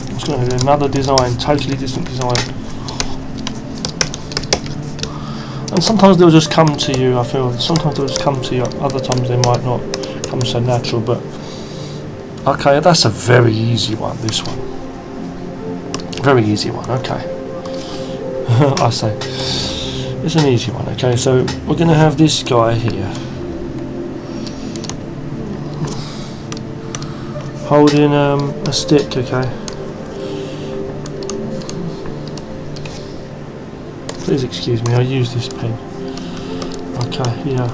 I'm just going to do another design, totally different design. And sometimes they'll just come to you, I feel. Sometimes they'll just come to you, other times they might not come so natural, but okay, that's a very easy one, this one. Very easy one, okay. I say. It's an easy one, okay, so we're going to have this guy here holding a stick, okay. Please excuse me, I use this pen. Okay, yeah.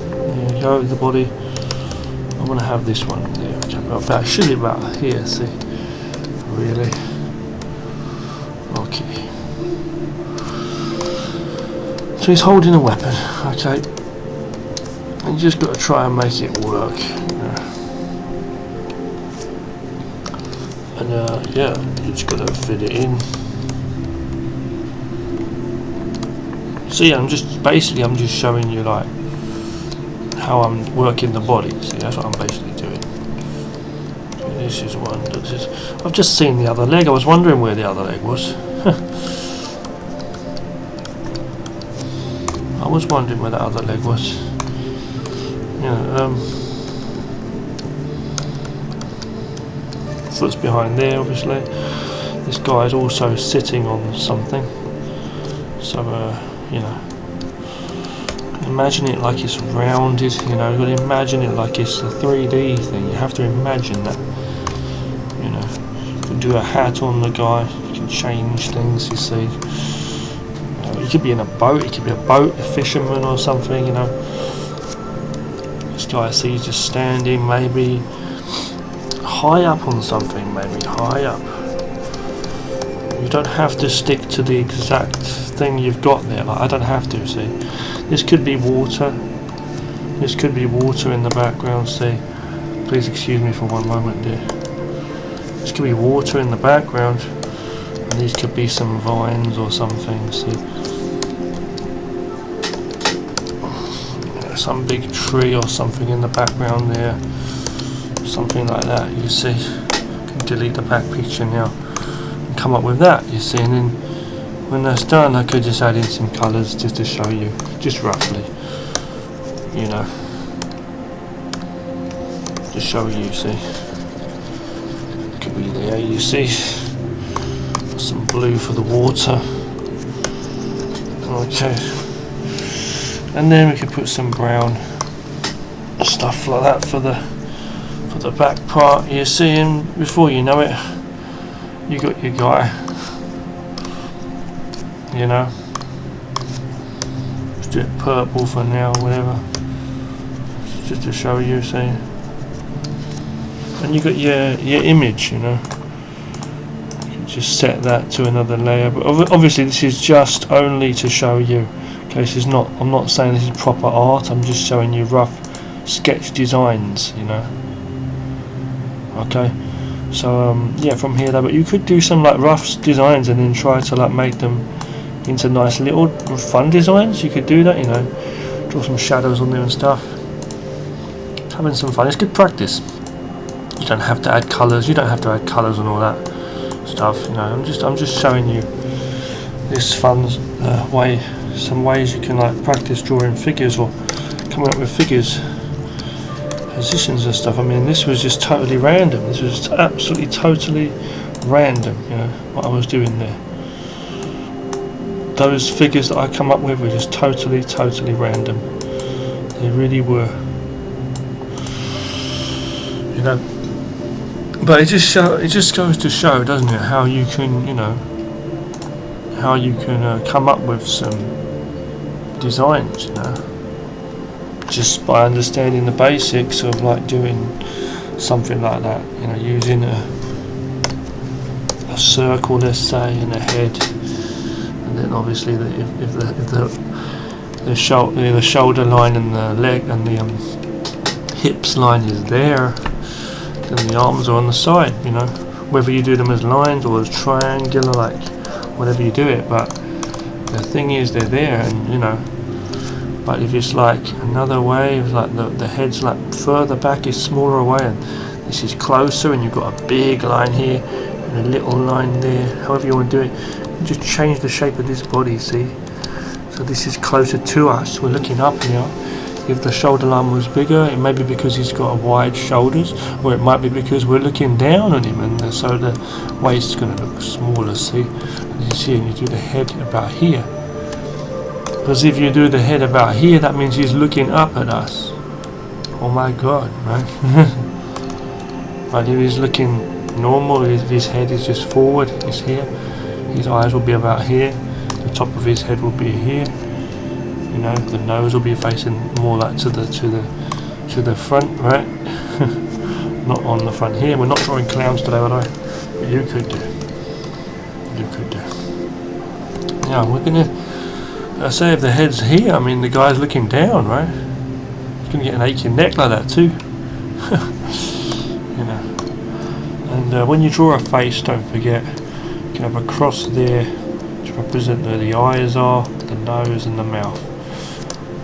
There you go, the body. I want to have this one there. Okay, about should be about here. See, really. Okay. So he's holding a weapon. Okay. And you just got to try and make it work. And yeah, you just got to fit it in. So yeah, I'm just showing you like how I'm working the body. See, that's what I'm basically doing. So this is one. I've just seen the other leg. I was wondering where the other leg was. I was wondering where the other leg was. Yeah. Foot's behind there, obviously. This guy is also sitting on something. So, you know. Imagine it like it's rounded, you know, you've got to imagine it like it's a 3D thing. You have to imagine that, you know. You can do a hat on the guy, you can change things, you see. It could be in a boat, it could be a boat, a fisherman or something, you know. This guy I see he's just standing, maybe high up on something, maybe high up. You don't have to stick to the exact thing you've got there, like I don't have to, see. This could be water. This could be water in the background, see. Please excuse me for one moment there. This could be water in the background. And these could be some vines or something, see. Some big tree or something in the background there. Something like that, you see. I can delete the back picture now. And come up with that, you see. And then when that's done, I could just add in some colours just to show you, just roughly, you know, just show you, see, could be there, you see, some blue for the water, okay, and then we could put some brown stuff like that for the back part, you see, and before you know it, you got your guy. You know, just do it purple for now, whatever, just to show you, see. And you got your image, you know. You can just set that to another layer. But obviously, this is just only to show you. Okay, this is not. I'm not saying this is proper art. I'm just showing you rough sketch designs, you know. Okay. So yeah, from here though, but you could do some like rough designs and then try to like make them into nice little fun designs. You could do that, you know, draw some shadows on there and stuff, having some fun. It's good practice. You don't have to add colours, and all that stuff, you know. I'm just showing you this fun way, some ways you can like practice drawing figures or coming up with figures, positions and stuff. I mean, this was just totally random. This was absolutely totally random, you know, what I was doing there. Those figures that I come up with were just totally random. They really were, you know. But it just goes to show, doesn't it, how you can, you know, how you can come up with some designs, you know, just by understanding the basics of like doing something like that, you know, using a circle, let's say, and a head. And then obviously if the shoulder line and the leg and the hips line is there, then the arms are on the side, you know, whether you do them as lines or as triangular, like whatever you do it. But the thing is, they're there, and you know. But if it's like another way, like the head's like further back, is smaller away, and this is closer, and you've got a big line here and a little line there, however you want to do it. Just change the shape of this body, see. So this is closer to us, we're looking up now. If the shoulder line was bigger, it may be because he's got wide shoulders, or it might be because we're looking down on him, and so the waist's going to look smaller, see. And you see, and you do the head about here. Because if you do the head about here, that means he's looking up at us. Oh my god, right? But if he's looking normal, if his head is just forward, he's here, his eyes will be about here, the top of his head will be here, you know, the nose will be facing more like to the front, right? Not on the front here. We're not drawing clowns today, are we? But you could do. You could do. Now we're gonna say if the head's here, I mean the guy's looking down, right? He's gonna get an aching neck like that too. You know. And when you draw a face, don't forget you can have a cross there to represent where the eyes are, the nose, and the mouth.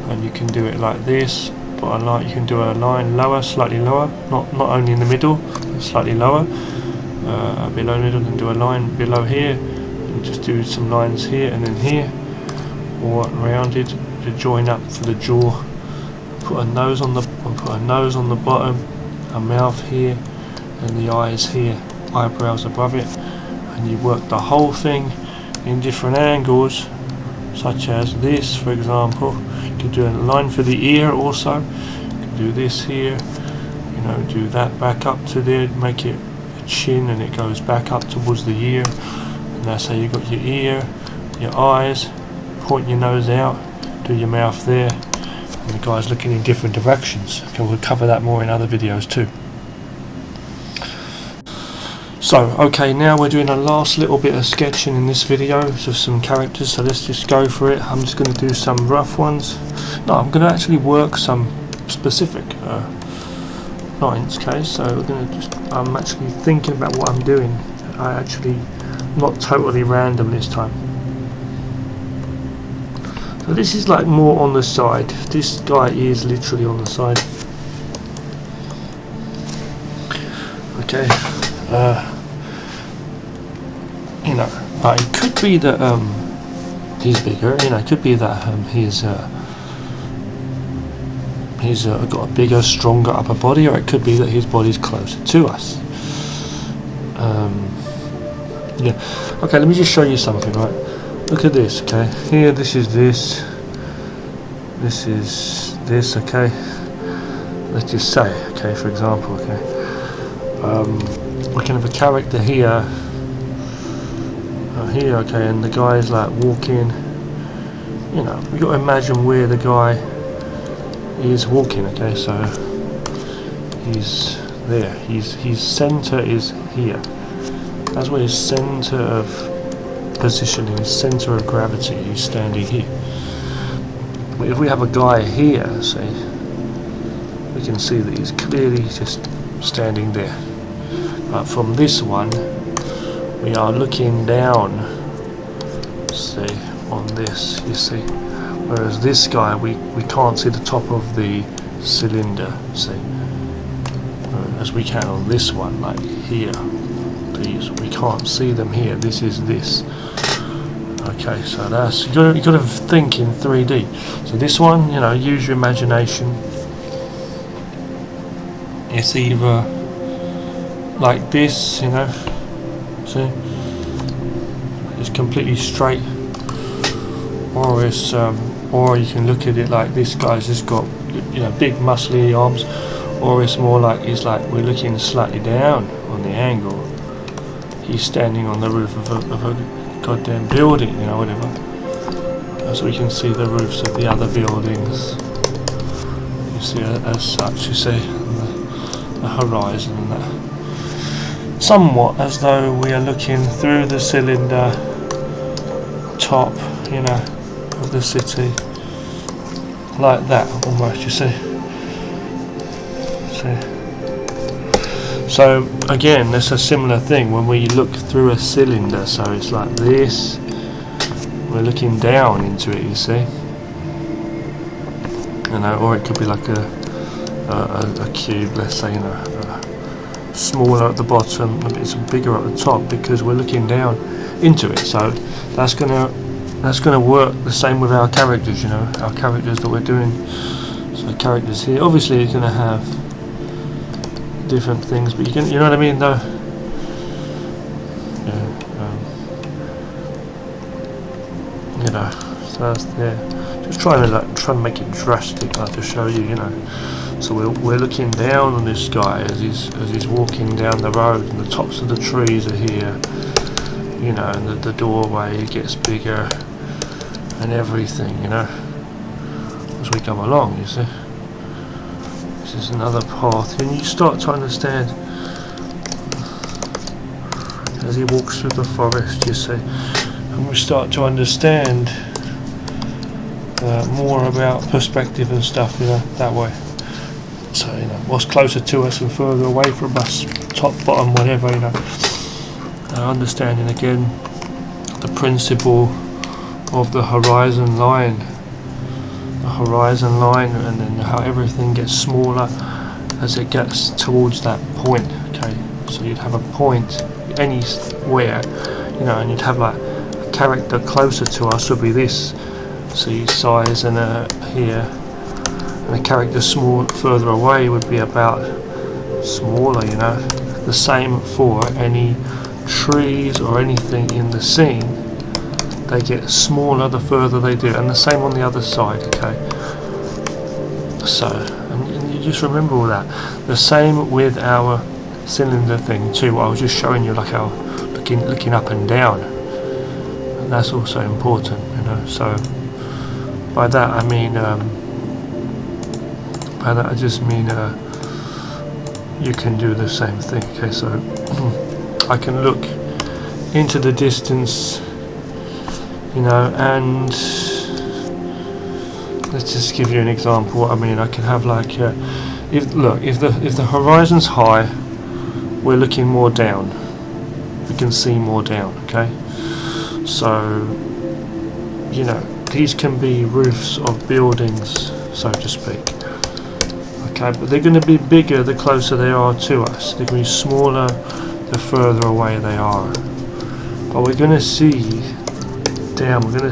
And you can do it like this. But you can do a line lower, slightly lower, not only in the middle, but slightly lower, below the middle, and do a line below here, and just do some lines here and then here, or rounded to join up for the jaw. Put a nose on the bottom, a mouth here, and the eyes here, eyebrows above it, and you work the whole thing in different angles, such as this, for example. You can do a line for the ear also. You can do this here, you know, do that back up to there, make it a chin, and it goes back up towards the ear. And that's how you got your ear, your eyes, point your nose out, do your mouth there, and the guy's looking in different directions. Okay, we'll cover that more in other videos too. So, okay, now we're doing a last little bit of sketching in this video of some characters, so let's just go for it. I'm just going to do some rough ones. No, I'm going to actually work some specific not in this case, so we're going to I'm actually thinking about what I'm doing. Not totally random this time. So this is like more on the side. This guy is literally on the side. Okay. You know, but it could be that he's bigger. You know, it could be that he's got a bigger, stronger upper body, or it could be that his body's closer to us. Yeah. Okay, let me just show you something. Right, look at this. Okay, here, this is this. This is this. Okay. Let's just say. Okay, for example. Okay. We can have a character here. Here, okay, and the guy is like walking. You know, we got to imagine where the guy is walking. Okay, so he's there. His center is here. That's where his center of positioning, his center of gravity. He's standing here. But if we have a guy here, see, we can see that he's clearly just standing there. But from this one, we are looking down, see, on this, you see. Whereas this guy, we can't see the top of the cylinder, see. As we can on this one, like here. These, we can't see them here. This is this. Okay, so that's, you got to think in 3D. So this one, you know, use your imagination. It's either like this, you know. See, it's completely straight, or it's or you can look at it like this guy's just got, you know, big muscly arms, or it's more like we're looking slightly down on the angle. He's standing on the roof of a goddamn building, you know, whatever. So we can see the roofs of the other buildings. You see, as such, you see the horizon and that. Somewhat as though we are looking through the cylinder top, you know, of the city, like that almost, you see. So again, it's a similar thing when we look through a cylinder. So it's like this. We're looking down into it, you see. You know, or it could be like a cube, let's say, you know. Smaller at the bottom, a bit bigger at the top, because we're looking down into it. So that's gonna work the same with our characters, you know, our characters that we're doing. So characters here, obviously, you're gonna have different things, but you know what I mean, though. Yeah, you know, so that's there. Just trying to make it drastic, like to show you, you know. So we're looking down on this guy as he's walking down the road, and the tops of the trees are here. you know, and the doorway gets bigger and everything, you know, as we go along, you see. This is another path, and you start to understand as he walks through the forest, you see, and we start to understand more about perspective and stuff, you know, that way. So, you know, what's closer to us and further away from us, top, bottom, whatever, you know. Understanding again the principle of the horizon line. The horizon line, and then how everything gets smaller as it gets towards that point, okay. So you'd have a point anywhere, you know, and you'd have like a character closer to us would be this. See size, and here, and a character further away would be about smaller, you know. The same for any trees or anything in the scene, they get smaller the further they do, and the same on the other side, okay. So, and you just remember all that. The same with our cylinder thing too. I was just showing you like how looking up and down, and that's also important, you know. So by that I mean you can do the same thing, okay. So I can look into the distance, you know, and let's just give you an example. I mean, I can have like if the horizon's high, we're looking more down, we can see more down, okay. So, you know, these can be roofs of buildings, so to speak, okay, but they're going to be bigger the closer they are to us. They're going to be smaller the further away they are. But we're going to see down, we're going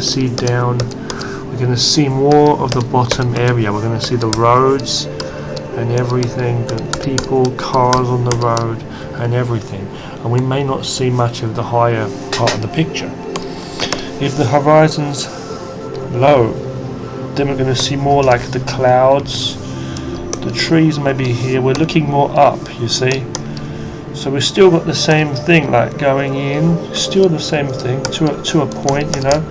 to see more of the bottom area. We're going to see the roads and everything, the people, cars on the road and everything, and we may not see much of the higher part of the picture. If the horizon's low, then we're going to see more like the clouds, the trees maybe here. We're looking more up, you see. So we've still got the same thing, like going in, still the same thing to a point, you know.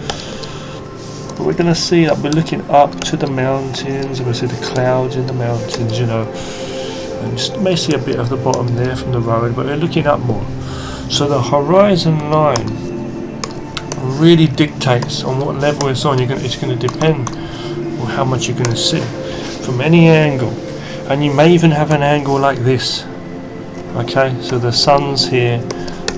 But we're going to see that we're looking up to the mountains, and we see the clouds in the mountains, you know. And you may see a bit of the bottom there from the road, but we're looking up more. So the horizon line really dictates on what level it's on. It's going to depend on how much you're going to see from any angle, and you may even have an angle like this. Okay, so the sun's here,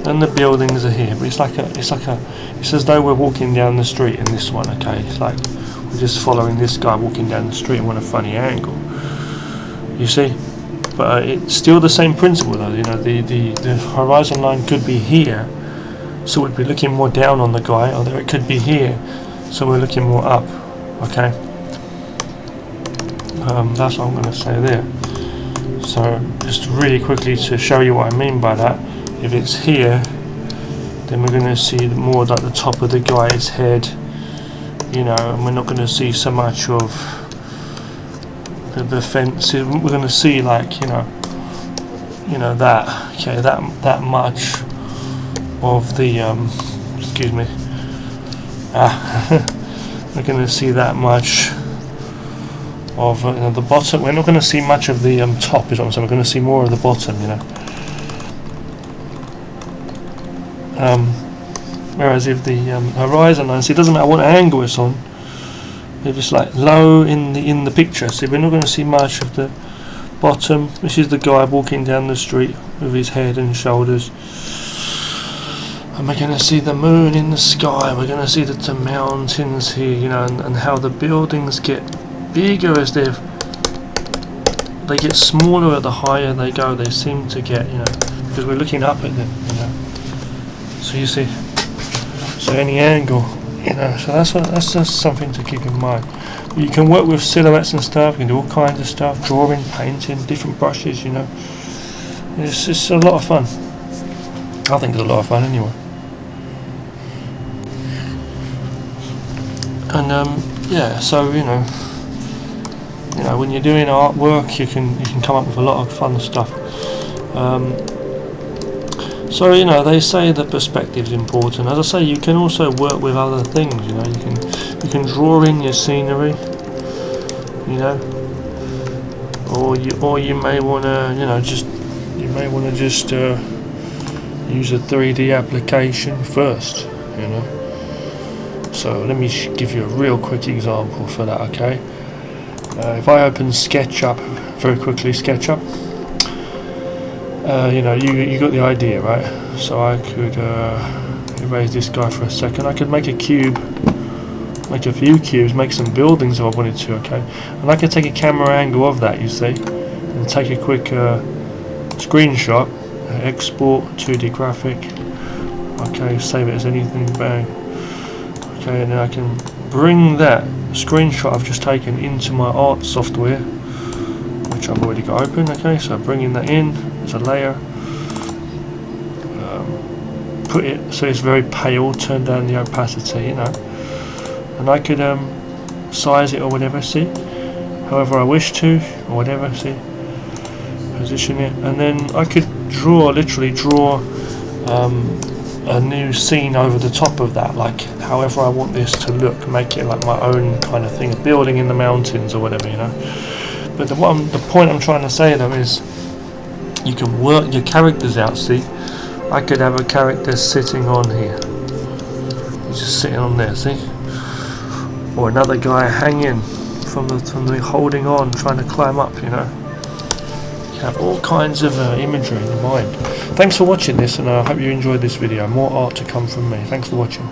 and the buildings are here, but it's as though we're walking down the street in this one. Okay, it's like we're just following this guy walking down the street on a funny angle. You see, but it's still the same principle, though. You know, the horizon line could be here, so we'd be looking more down on the guy, or it could be here, so we're looking more up. Okay, that's what I'm going to say there. So just really quickly to show you what I mean by that, if it's here, then we're going to see more like the top of the guy's head, you know, and we're not going to see so much of the fence. We're going to see like, you know that, okay, that much of the excuse me, we're going to see that much of the bottom. We're not going to see much of the top, is what I'm saying. We're going to see more of the bottom, you know. Whereas if the horizon line, see, it doesn't matter what angle it's on. If it's like low in the picture, see, we're not going to see much of the bottom. This is the guy walking down the street with his head and shoulders, and we're going to see the moon in the sky. We're going to see the mountains here, you know, and how the buildings get bigger as they get smaller at the higher they go. They seem to get, you know, because we're looking up at them, you know. So you see, so any angle, you know. So that's just something to keep in mind. You can work with silhouettes and stuff. You can do all kinds of stuff, drawing, painting, different brushes, you know. It's a lot of fun. I think it's a lot of fun anyway. And yeah, so you know, when you're doing artwork, you can come up with a lot of fun stuff. So you know, they say that perspective's important. As I say, you can also work with other things. You know, you can draw in your scenery. You know, or you may want to, you know, just use a 3D application first. You know. So let me give you a real quick example for that. Okay. If I open SketchUp very quickly, SketchUp. You know, you got the idea, right? So I could erase this guy for a second. I could make a cube, make a few cubes, make some buildings if I wanted to, okay? And I could take a camera angle of that, you see, and take a quick screenshot, export 2D graphic, okay, save it as anything, bang. Okay, and then I can bring that screenshot I've just taken into my art software, which I've already got open, okay? So bringing that in as a layer, put it so it's very pale, turn down the opacity, you know, and I could size it or whatever, see, however I wish to, or whatever, see, position it, and then I could literally draw a new scene over the top of that, like however I want this to look, make it like my own kind of thing, a building in the mountains or whatever, you know. But the point I'm trying to say though is you can work your characters out. See, I could have a character sitting on here, he's just sitting on there, see, or another guy hanging from the holding on, trying to climb up, you know. You have all kinds of imagery in your mind. Thanks for watching this, and I hope you enjoyed this video. More art to come from me. Thanks for watching.